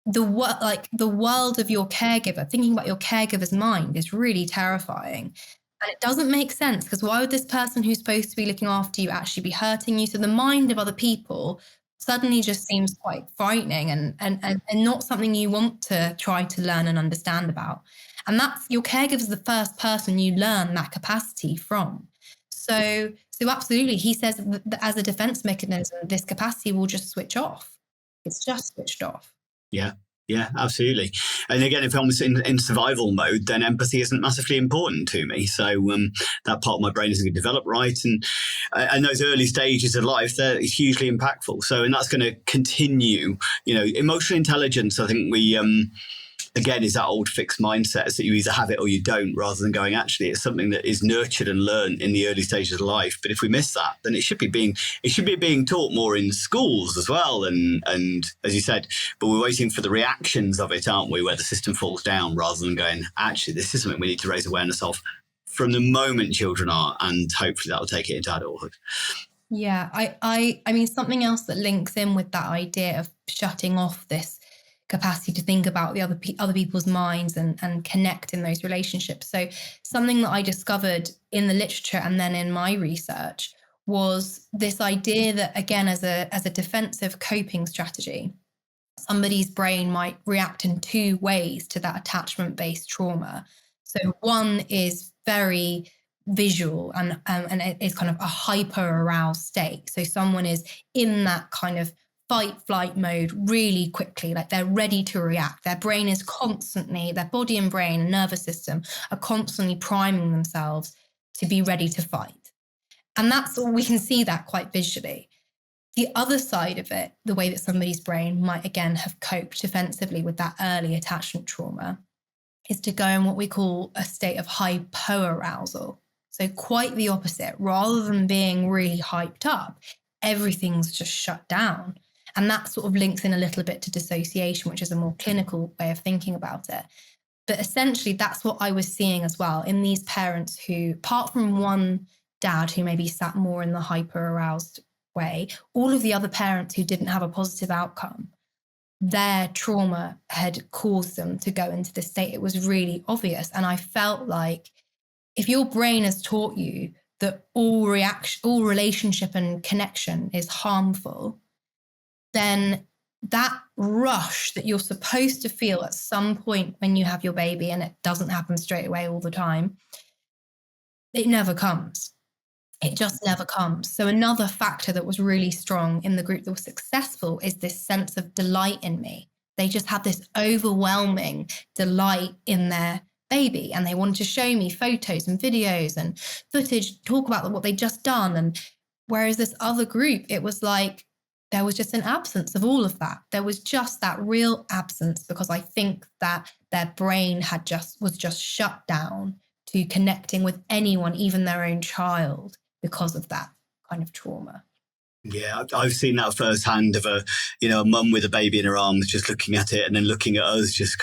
the world of your caregiver, thinking about your caregiver's mind, is really terrifying. And it doesn't make sense, because why would this person who's supposed to be looking after you actually be hurting you? So the mind of other people suddenly just seems quite frightening and not something you want to try to learn and understand about. And that's, your caregiver is the first person you learn that capacity from. So absolutely, he says that as a defense mechanism, this capacity will just switch off. It's just switched off. Yeah, absolutely. And again, if I'm in survival mode, then empathy isn't massively important to me. So that part of my brain isn't going to develop right. And those early stages of life, they're hugely impactful. So, and that's going to continue. Emotional intelligence, I think again, is that old fixed mindset, is that you either have it or you don't, rather than going, actually, it's something that is nurtured and learned in the early stages of life. But if we miss that, then it should be being taught more in schools as well. And as you said, but we're waiting for the reactions of it, aren't we, where the system falls down, rather than going, actually, this is something we need to raise awareness of from the moment children are, and hopefully that'll take it into adulthood. Yeah, I mean, something else that links in with that idea of shutting off this capacity to think about the other people's minds and connect in those relationships. So something that I discovered in the literature and then in my research was this idea that, again, as a defensive coping strategy, somebody's brain might react in two ways to that attachment-based trauma. So one is very visual and it is kind of a hyper-aroused state. So someone is in that kind of fight flight mode really quickly, like they're ready to react. Their brain is constantly, their body and brain and nervous system are constantly priming themselves to be ready to fight. And that's all, we can see that quite visually. The other side of it, the way that somebody's brain might again have coped defensively with that early attachment trauma, is to go in what we call a state of hypoarousal. So quite the opposite. Rather than being really hyped up, everything's just shut down. And that sort of links in a little bit to dissociation, which is a more clinical way of thinking about it. But essentially, that's what I was seeing as well in these parents who, apart from one dad who maybe sat more in the hyper-aroused way, all of the other parents who didn't have a positive outcome, their trauma had caused them to go into this state. It was really obvious. And I felt like if your brain has taught you that all relationship and connection is harmful, then that rush that you're supposed to feel at some point when you have your baby, and it doesn't happen straight away all the time, it never comes. It just never comes. So another factor that was really strong in the group that was successful is this sense of delight in me. They just had this overwhelming delight in their baby, and they wanted to show me photos and videos and footage, talk about what they'd just done. And whereas this other group, it was like there was just an absence of all of that. There was just that real absence, because I think that their brain was just shut down to connecting with anyone, even their own child, because of that kind of trauma. Yeah, I've seen that firsthand of a mum with a baby in her arms, just looking at it and then looking at us, just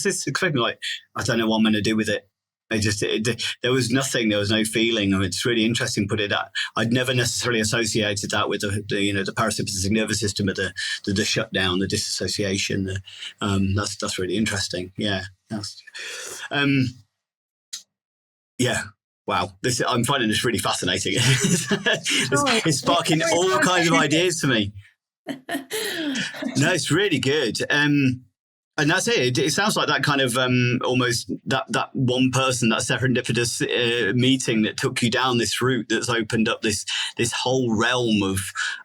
this expecting, like, I don't know what I'm going to do with it. There was nothing, there was no feeling. I mean, it's really interesting. Put it out. I'd never necessarily associated that with the parasympathetic nervous system, but the shutdown, the disassociation. That's really interesting. Yeah. Yeah. Wow. I'm finding this really fascinating. It's sparking all kinds of ideas to me. No, it's really good. And that's it. It sounds like that kind of almost that one person, that serendipitous meeting that took you down this route that's opened up this whole realm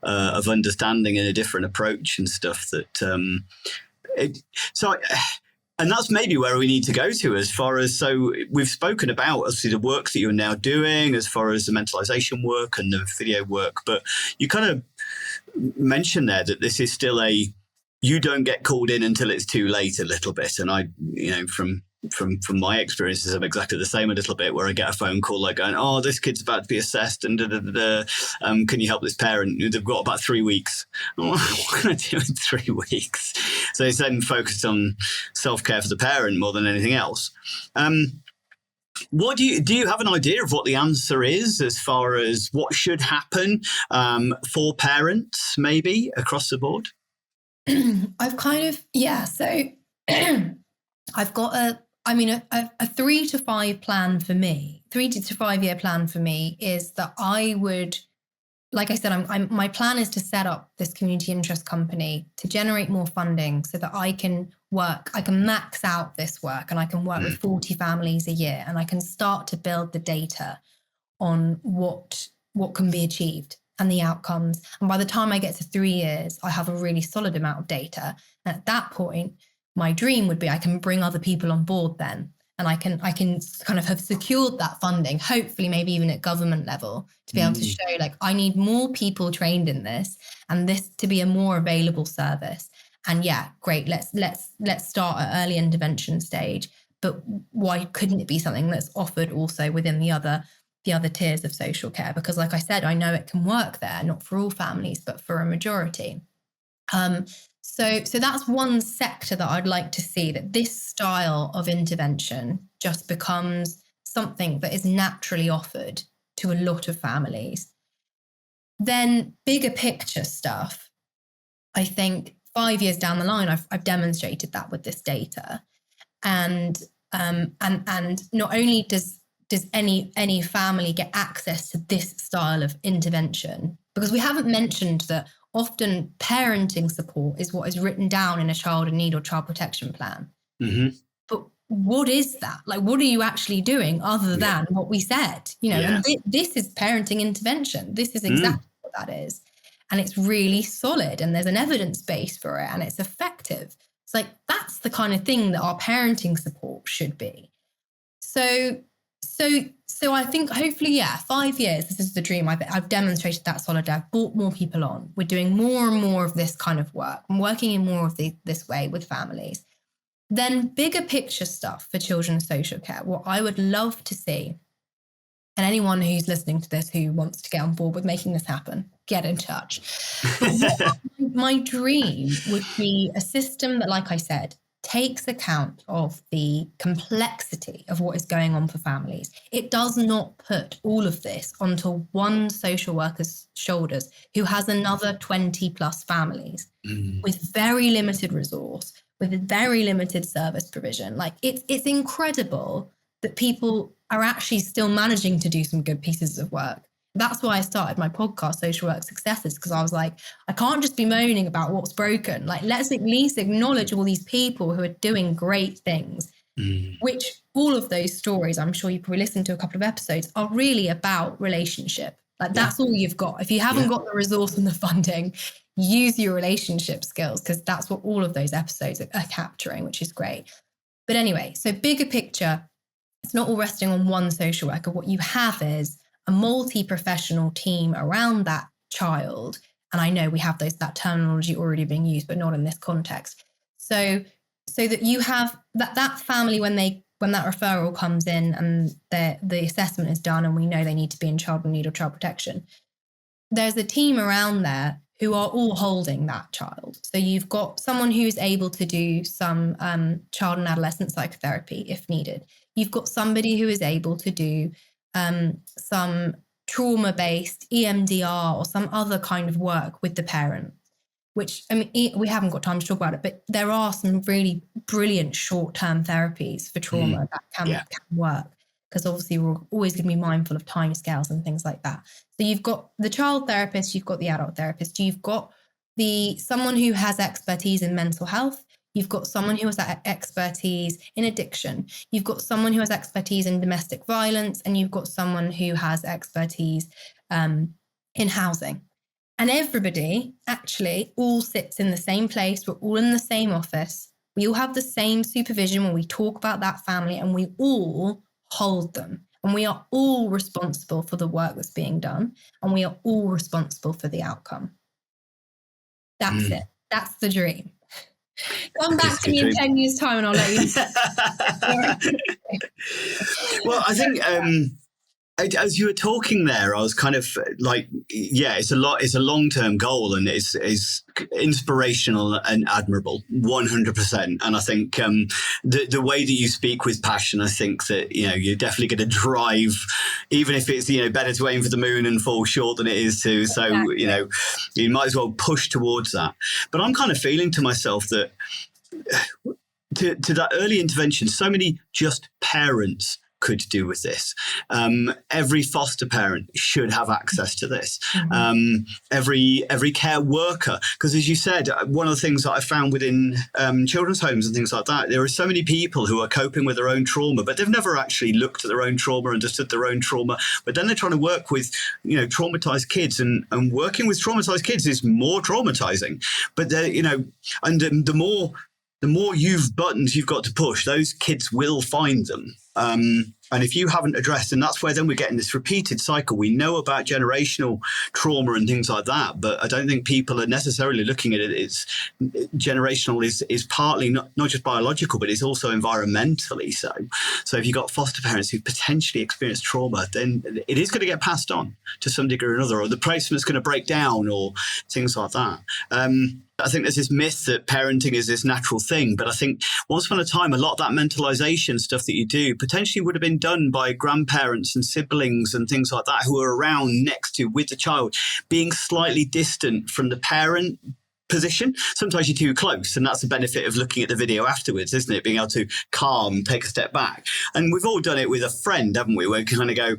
of understanding and a different approach and stuff. And that's maybe where we need to go to as far as, so we've spoken about obviously the work that you're now doing as far as the mentalization work and the video work, but you kind of mentioned there that this is still you don't get called in until it's too late a little bit. And I, from my experiences, I'm exactly the same a little bit, where I get a phone call like going, oh, this kid's about to be assessed and can you help this parent? They've got about 3 weeks. What can I do in 3 weeks? So it's then focused on self-care for the parent more than anything else. What do you have an idea of what the answer is as far as what should happen for parents, maybe across the board? I've kind of, so I've got a 3 to 5 plan for me. 3 to 5 year plan for me is that I would, like I said, my plan is to set up this community interest company to generate more funding so that I can max out this work and I can work with 40 families a year, and I can start to build the data on what can be achieved and the outcomes. And by the time I get to 3 years, I have a really solid amount of data. And at that point, my dream would be I can bring other people on board then. And I can kind of have secured that funding, hopefully maybe even at government level, to be able to show like, I need more people trained in this and this to be a more available service. And yeah, great. Let's start at early intervention stage. But why couldn't it be something that's offered also within the other tiers of social care? Because like I said, I know it can work there, not for all families, but for a majority. So that's one sector that I'd like to see, that this style of intervention just becomes something that is naturally offered to a lot of families. Then bigger picture stuff, I think 5 years down the line, I've demonstrated that with this data. And not only does any family get access to this style of intervention, because we haven't mentioned that often parenting support is what is written down in a child in need or child protection plan. Mm-hmm. But what is that? Like, what are you actually doing other than what we said? And this is parenting intervention. This is exactly what that is. And it's really solid, and there's an evidence base for it, and it's effective. It's like, that's the kind of thing that our parenting support should be. So I think hopefully, 5 years, this is the dream. I've demonstrated that solid. I've brought more people on. We're doing more and more of this kind of work. I'm working in more of this way with families. Then bigger picture stuff for children's social care. What I would love to see, and anyone who's listening to this who wants to get on board with making this happen, get in touch. But my dream would be a system that, like I said, takes account of the complexity of what is going on for families. It does not put all of this onto one social worker's shoulders who has another 20 plus families with very limited resource, with very limited service provision. Like, it's incredible that people are actually still managing to do some good pieces of work. That's why I started my podcast, Social Work Successes, because I was like, I can't just be moaning about what's broken. Like, let's at least acknowledge all these people who are doing great things, which all of those stories, I'm sure you probably listened to a couple of episodes, are really about relationship. Like, that's all you've got. If you haven't got the resource and the funding, use your relationship skills, because that's what all of those episodes are capturing, which is great. But anyway, so bigger picture, it's not all resting on one social worker. What you have is a multi-professional team around that child. And I know we have that terminology already being used, but not in this context. So that you have that family, when that referral comes in and the assessment is done and we know they need to be in child in need or child protection, there's a team around there who are all holding that child. So you've got someone who's able to do some child and adolescent psychotherapy if needed. You've got somebody who is able to do some trauma-based EMDR or some other kind of work with the parent, which, I mean, we haven't got time to talk about it, but there are some really brilliant short-term therapies for trauma that can work, because obviously we're always going to be mindful of timescales and things like that. So you've got the child therapist, you've got the adult therapist, you've got someone who has expertise in mental health, you've got someone who has expertise in addiction, you've got someone who has expertise in domestic violence, and you've got someone who has expertise in housing. And everybody actually all sits in the same place. We're all in the same office. We all have the same supervision when we talk about that family, and we all hold them. And we are all responsible for the work that's being done. And we are all responsible for the outcome. That's it. That's the dream. Come back to me in 10 years' time and I'll let you know. Well, I think as you were talking there, I was kind of like, yeah, it's a long-term goal, and it's inspirational and admirable, 100%. And I think the way that you speak with passion, I think that, you're definitely going to drive, even if it's, better to aim for the moon and fall short than it is to. So, Exactly. You might as well push towards that. But I'm kind of feeling to myself that to that early intervention, so many just parents could do with this. Every foster parent should have access to this. Every care worker, because as you said, one of the things that I found within children's homes and things like that, there are so many people who are coping with their own trauma, but they've never actually looked at their own trauma, understood their own trauma. But then they're trying to work with, traumatized kids, and working with traumatized kids is more traumatizing. But and the more buttons you've got to push, those kids will find them. And if you haven't addressed, and that's where then we're getting this repeated cycle. We know about generational trauma and things like that, but I don't think people are necessarily looking at it. It's generational is partly not just biological, but it's also environmentally so. So if you've got foster parents who potentially experienced trauma, then it is going to get passed on to some degree or another, or the placement's going to break down or things like that. I think there's this myth that parenting is this natural thing, but I think once upon a time, a lot of that mentalization stuff that you do potentially would have been done by grandparents and siblings and things like that who are around next to with the child, being slightly distant from the parent position. Sometimes you're too close, and that's the benefit of looking at the video afterwards, isn't it? Being able to calm, take a step back. And we've all done it with a friend, haven't we? Where we kind of go,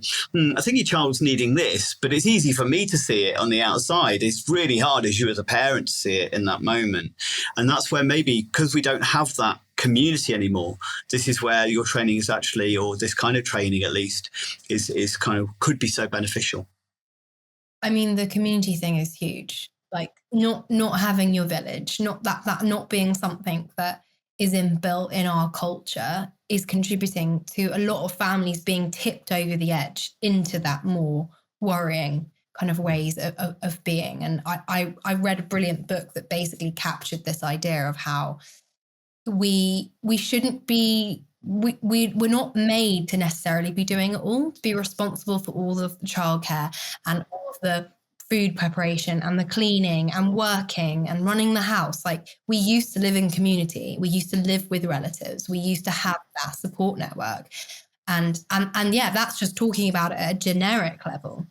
I think your child's needing this, but it's easy for me to see it on the outside. It's really hard as you as a parent to see it in that moment. And that's where maybe, because we don't have that community anymore, this is where your training is actually, or this kind of training at least, is kind of could be so beneficial. I mean, the community thing is huge. Like not having your village, not not being something that is inbuilt in our culture is contributing to a lot of families being tipped over the edge into that more worrying kind of ways of being. And I read a brilliant book that basically captured this idea of how we shouldn't be, we're not made to necessarily be doing it all, to be responsible for all of the childcare and all of the food preparation and the cleaning and working and running the house. Like, we used to live in community. We used to live with relatives. We used to have that support network. And yeah, that's just talking about it at a generic level.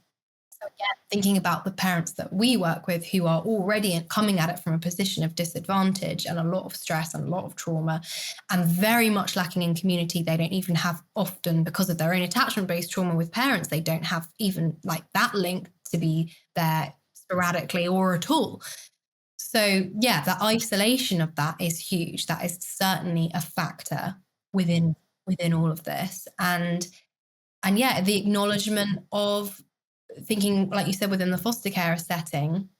So again, thinking about the parents that we work with who are already coming at it from a position of disadvantage and a lot of stress and a lot of trauma and very much lacking in community. They don't even have, often because of their own attachment-based trauma with parents, they don't have even like that link to be there sporadically or at all. So yeah, the isolation of that is huge. That is certainly a factor within all of this. And yeah, the acknowledgement of thinking, like you said, within the foster care setting,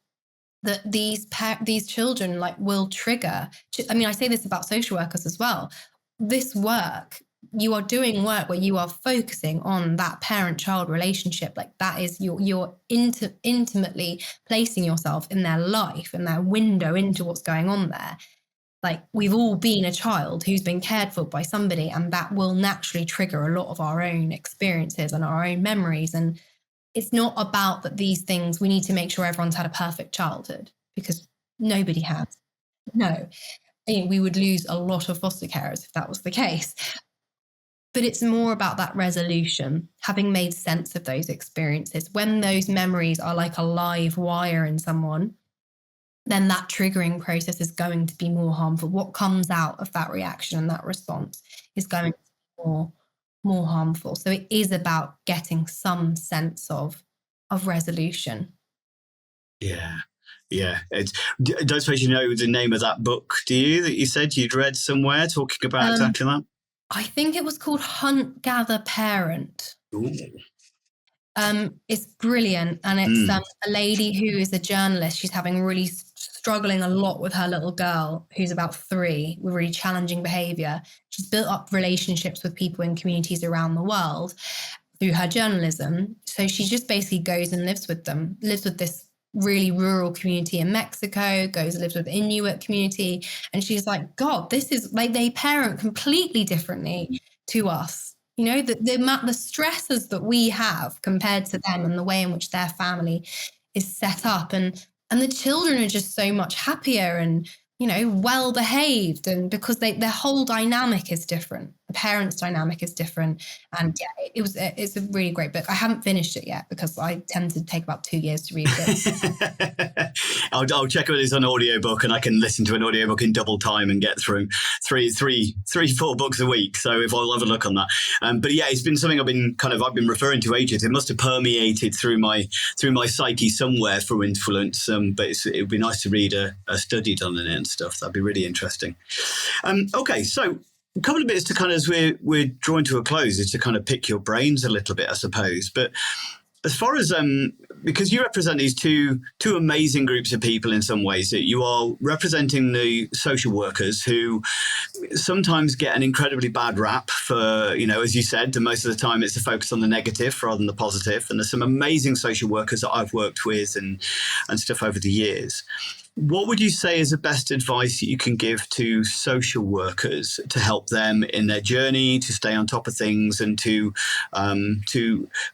that these children like will trigger. I mean, I say this about social workers as well. This work, you are doing work where you are focusing on that parent-child relationship. Like, that is you're intimately placing yourself in their life and their window into what's going on there. Like, we've all been a child who's been cared for by somebody, and that will naturally trigger a lot of our own experiences and our own memories. And it's not about that these things, we need to make sure everyone's had a perfect childhood, because nobody has. No, we would lose a lot of foster carers if that was the case. But it's more about that resolution, having made sense of those experiences. When those memories are like a live wire in someone, then that triggering process is going to be more harmful. What comes out of that reaction and that response is going to be more harmful. So it is about getting some sense of resolution. Yeah. Yeah. Don't suppose you know the name of that book, do you, that you said you'd read somewhere talking about exactly that? I think it was called Hunt, Gather, Parent. Ooh. It's brilliant. And it's a lady who is a journalist. She's struggling a lot with her little girl, who's about 3, with really challenging behavior. She's built up relationships with people in communities around the world through her journalism. So she just basically goes and lives with them, lives with this really rural community in Mexico, lives with Inuit community. And she's like, God, this is like, they parent completely differently to us. You know, the stresses that we have compared to them and the way in which their family is set up. And the children are just so much happier and, you know, well behaved. And because their whole dynamic is different. The parents' dynamic is different. And yeah, it's a really great book. I haven't finished it yet because I tend to take about 2 years to read it. I'll check it it's on audiobook, and I can listen to an audiobook in double time and get through 4 books a week. So if I'll have a look on that. But yeah, it's been something I've been referring to ages. It must have permeated through my psyche somewhere for influence. But it would be nice to read a study done on it and stuff. That'd be really interesting. Okay, so a couple of bits to kind of, as we're drawing to a close, is to kind of pick your brains a little bit, I suppose. But as far as because you represent these two amazing groups of people in some ways, that you are representing the social workers who sometimes get an incredibly bad rap for, you know, as you said, most of the time it's a focus on the negative rather than the positive. And there's some amazing social workers that I've worked with and stuff over the years. What would you say is the best advice that you can give to social workers to help them in their journey, to stay on top of things, and to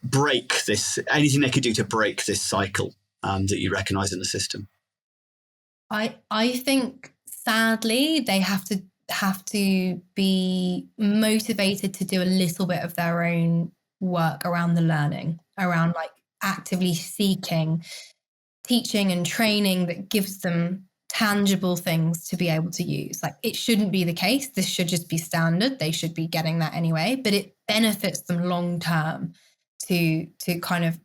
break this, anything they could do to break this cycle that you recognise in the system? I think sadly they have to be motivated to do a little bit of their own work around the learning, around like actively seeking teaching and training that gives them tangible things to be able to use. Like, it shouldn't be the case. This should just be standard. They should be getting that anyway, but it benefits them long term to kind of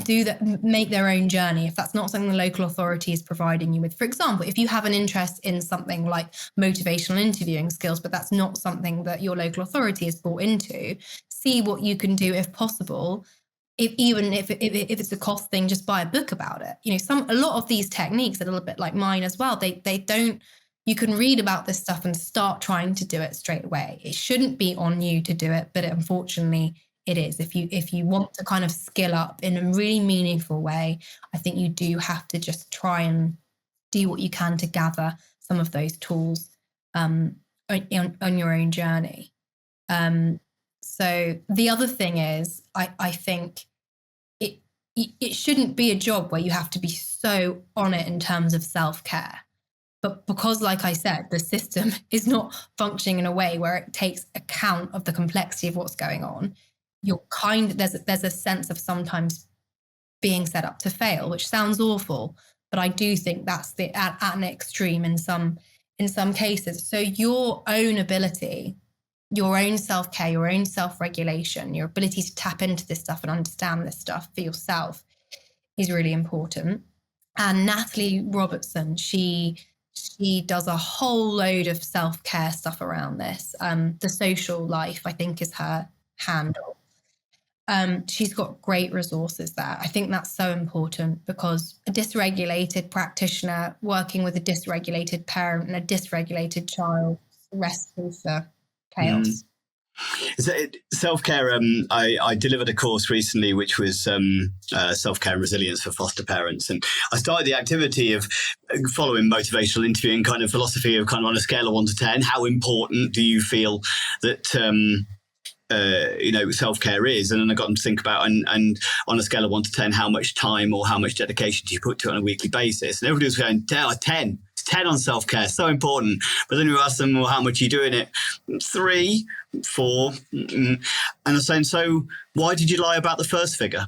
do that, make their own journey. If that's not something the local authority is providing you with, for example, if you have an interest in something like motivational interviewing skills, but that's not something that your local authority is bought into, see what you can do if possible. If it's a cost thing, just buy a book about it. You know, a lot of these techniques are a little bit like mine as well. They don't. You can read about this stuff and start trying to do it straight away. It shouldn't be on you to do it, but unfortunately it is. If you want to kind of skill up in a really meaningful way, I think you do have to just try and do what you can to gather some of those tools on your own journey. So the other thing is, I think it shouldn't be a job where you have to be so on it in terms of self-care. But because, like I said, the system is not functioning in a way where it takes account of the complexity of what's going on, there's a sense of sometimes being set up to fail, which sounds awful, but I do think that's at an extreme in some cases. So your own ability, your own self-care, your own self-regulation, your ability to tap into this stuff and understand this stuff for yourself is really important. And Natalie Robertson, she does a whole load of self-care stuff around this. The Social Life, I think, is her handle. She's got great resources there. I think that's so important, because a dysregulated practitioner working with a dysregulated parent and a dysregulated child is a recipe for chaos. Self-care, I delivered a course recently which was self-care and resilience for foster parents, and I started the activity of following motivational interviewing kind of philosophy of kind of on a scale of 1 to 10, how important do you feel that self-care is. And then I got them to think about, and on a scale of 1 to 10, how much time or how much dedication do you put to it on a weekly basis? And everybody was going, 10. It's 10 on self-care, so important. But then you ask them, well, how much are you doing it? 3, 4. And I'm saying, so why did you lie about the first figure?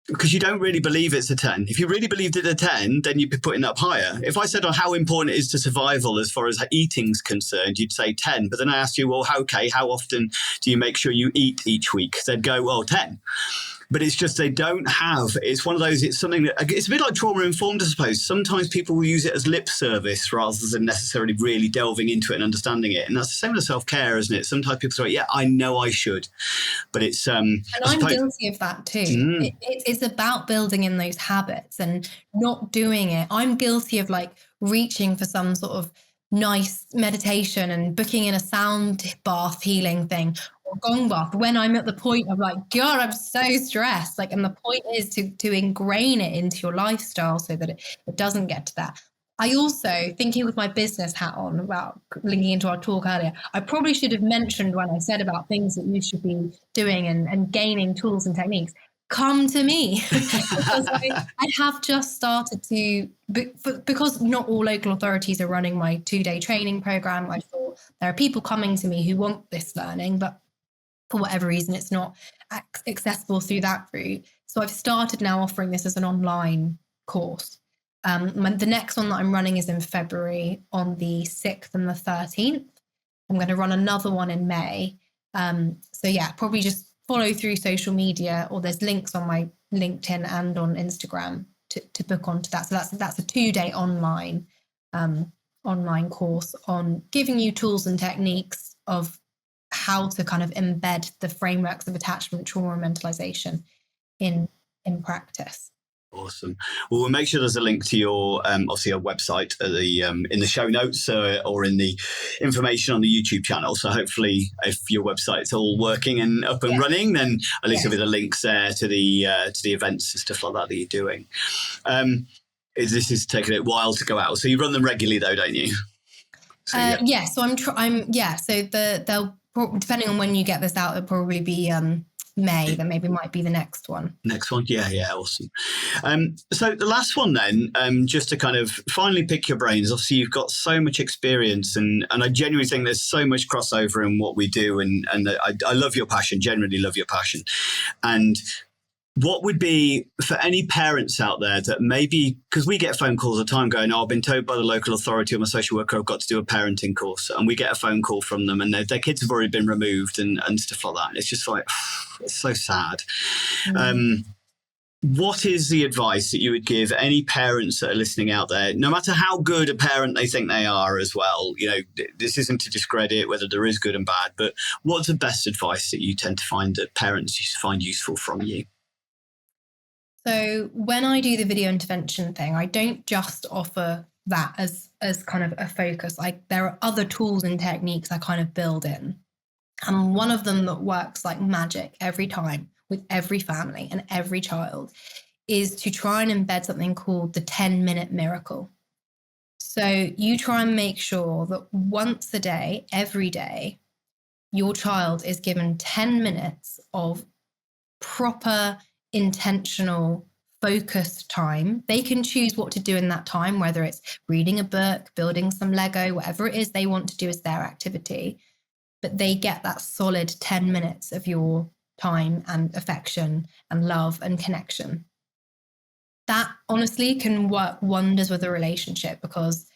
Because you don't really believe it's a 10. If you really believed it a 10, then you'd be putting it up higher. If I said, how important it is to survival as far as eating's concerned, you'd say 10. But then I asked you, well, okay, how often do you make sure you eat each week? They'd go, well, 10. But it's just they don't have, it's one of those, it's something that, it's a bit like trauma informed, I suppose. Sometimes people will use it as lip service rather than necessarily really delving into it and understanding it. And that's the same with self-care, isn't it? Sometimes people say, yeah, I know I should. But it's... and I'm guilty of that too. It's about building in those habits and not doing it. I'm guilty of like reaching for some sort of nice meditation and booking in a sound bath healing thing or gong bath when I'm at the point of like, God, I'm so stressed. Like, and the point is to ingrain it into your lifestyle so that it doesn't get to that. I also, thinking with my business hat on about linking into our talk earlier, I probably should have mentioned when I said about things that you should be doing and gaining tools and techniques, come to me. Because I have just started to, because not all local authorities are running my 2-day training program. I thought there are people coming to me who want this learning, but for whatever reason, it's not accessible through that route. So I've started now offering this as an online course. The next one that I'm running is in February on the 6th and the 13th. I'm going to run another one in May. So yeah, probably just follow through social media, or there's links on my LinkedIn and on Instagram to book onto that. So that's a 2-day online course on giving you tools and techniques of how to kind of embed the frameworks of attachment, trauma, and mentalization in practice. Awesome. Well, we'll make sure there's a link to your obviously your website in the show notes or in the information on the YouTube channel. So hopefully, if your website's all working and up and running, then at least there'll be the links there to the events and stuff like that you're doing. This is taking a while to go out. So you run them regularly, though, don't you? So, yeah. So So they'll depending on when you get this out, it'll probably be May, then maybe might be the next one. Yeah, awesome. So the last one then, just to kind of finally pick your brains, obviously you've got so much experience and I genuinely think there's so much crossover in what we do and I love your passion, genuinely love your passion. And what would be for any parents out there that maybe, because we get phone calls all the time going, I've been told by the local authority or my social worker I've got to do a parenting course, and we get a phone call from them and their kids have already been removed and stuff like that. And it's just like, it's so sad. What is the advice that you would give any parents that are listening out there, no matter how good a parent they think they are as well? You know, this isn't to discredit whether there is good and bad, but what's the best advice that you tend to find that parents find useful from you? So when I do the video intervention thing, I don't just offer that as kind of a focus. There are other tools and techniques I kind of build in. And one of them that works like magic every time with every family and every child is to try and embed something called the 10-minute miracle. So you try and make sure that once a day, every day, your child is given 10 minutes of proper intentional, focused time. They can choose what to do in that time, whether it's reading a book, building some Lego, whatever it is they want to do as their activity. But they get that solid 10 minutes of your time and affection and love and connection. That honestly can work wonders with a relationship, because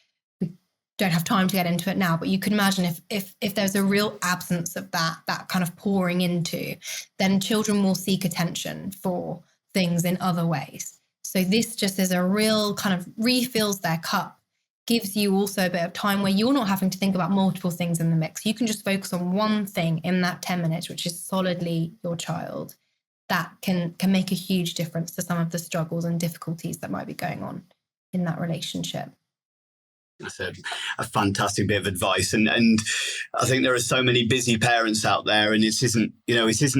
we don't have time to get into it now, but you can imagine if there's a real absence of that kind of pouring into, then children will seek attention for things in other ways. So this just is a real kind of refills their cup, gives you also a bit of time where you're not having to think about multiple things in the mix. You can just focus on one thing in that 10 minutes, which is solidly your child. That can make a huge difference to some of the struggles and difficulties that might be going on in that relationship. That's a fantastic bit of advice, and I think there are so many busy parents out there, and it isn't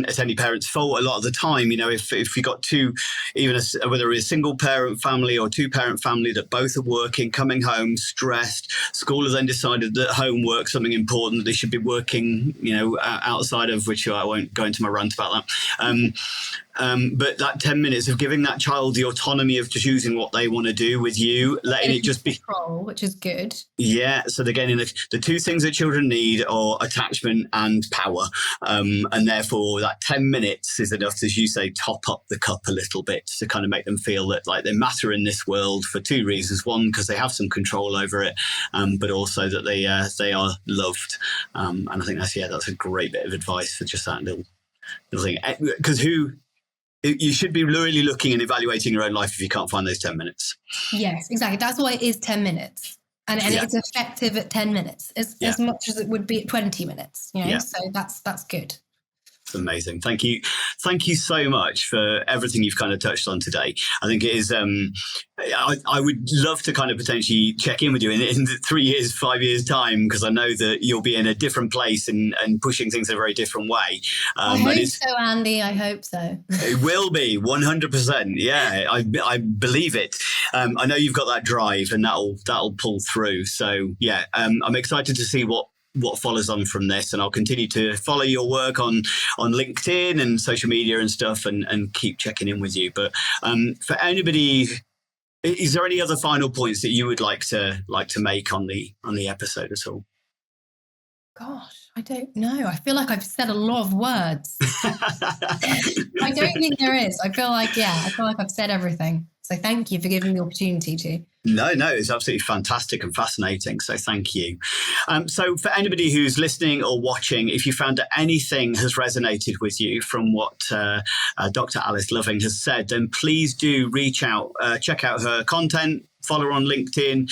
at any parent's fault a lot of the time. If you got two, whether it's a single parent family or two parent family that both are working, coming home stressed, school has then decided that homework's something important that they should be working, outside of, which I won't go into my rant about that. But that 10 minutes of giving that child the autonomy of choosing what they want to do with you, letting it just be control, which is good. Yeah. So again, the two things that children need are attachment and power. And therefore that 10 minutes is enough to, as you say, top up the cup a little bit to kind of make them feel that like they matter in this world for two reasons. One, because they have some control over it, but also that they are loved. And I think that's a great bit of advice for just that little thing. Because you should be really looking and evaluating your own life if you can't find those 10 minutes. Yes, exactly. That's why it is 10 minutes. And it's effective at 10 minutes as much as it would be at 20 minutes. So that's good. It's amazing. Thank you. Thank you so much for everything you've kind of touched on today. I think it is, I would love to kind of potentially check in with you in 3 years, 5 years time, because I know that you'll be in a different place and pushing things in a very different way. I hope so, Andy. I hope so. It will be 100%. Yeah, I believe it. I know you've got that drive and that'll pull through. So yeah, I'm excited to see what follows on from this, and I'll continue to follow your work on LinkedIn and social media and stuff, and keep checking in with you. But for anybody, is there any other final points that you would like to make on the episode at all? Gosh, I don't know. I feel like I've said a lot of words. I don't think there is. I feel like I've said everything. So thank you for giving me the opportunity to. No, it's absolutely fantastic and fascinating. So thank you. So for anybody who's listening or watching, if you found that anything has resonated with you from what Dr. Alice Loving has said, then please do reach out, check out her content, follow her on LinkedIn,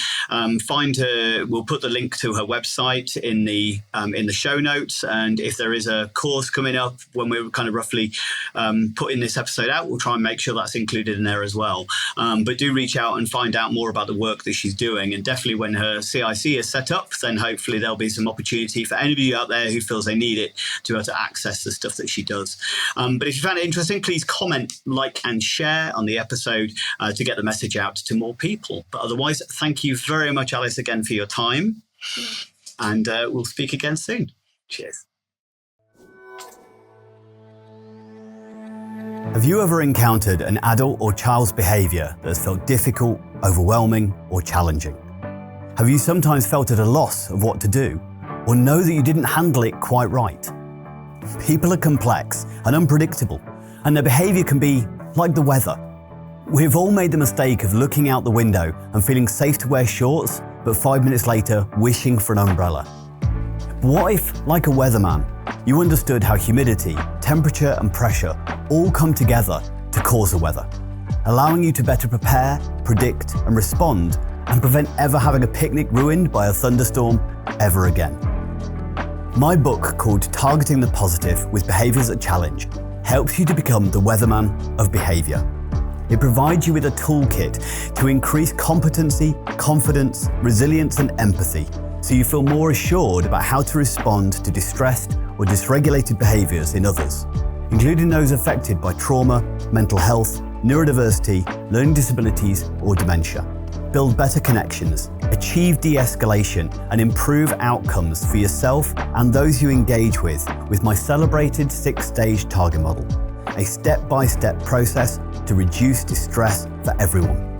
find her. We'll put the link to her website in the show notes. And if there is a course coming up when we're kind of roughly putting this episode out, we'll try and make sure that's included in there as well. But do reach out and find out more about the work that she's doing. And definitely when her CIC is set up, then hopefully there'll be some opportunity for anybody out there who feels they need it to be able to access the stuff that she does. But if you found it interesting, please comment, like, and share on the episode to get the message out to more people. But otherwise, thank you very much, Alice, again for your time. And we'll speak again soon. Cheers. Have you ever encountered an adult or child's behaviour that has felt difficult, overwhelming, or challenging? Have you sometimes felt at a loss of what to do, or know that you didn't handle it quite right? People are complex and unpredictable, and their behaviour can be like the weather. We've all made the mistake of looking out the window and feeling safe to wear shorts, but 5 minutes later wishing for an umbrella. But what if, like a weatherman, you understood how humidity, temperature and pressure all come together to cause the weather, allowing you to better prepare, predict and respond, and prevent ever having a picnic ruined by a thunderstorm ever again? My book, called Targeting the Positive with Behaviours that Challenge, helps you to become the weatherman of behaviour. It provides you with a toolkit to increase competency, confidence, resilience and empathy, so you feel more assured about how to respond to distressed or dysregulated behaviours in others, including those affected by trauma, mental health, neurodiversity, learning disabilities or dementia. Build better connections, achieve de-escalation and improve outcomes for yourself and those you engage with my celebrated 6-stage target model, a step-by-step process to reduce distress for everyone.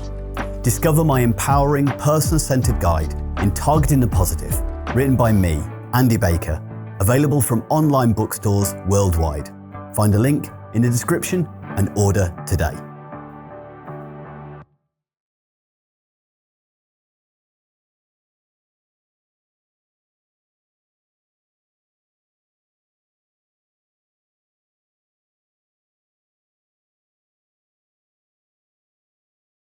Discover my empowering, person-centered guide in Targeting the Positive, written by me, Andy Baker, available from online bookstores worldwide. Find a link in the description and order today.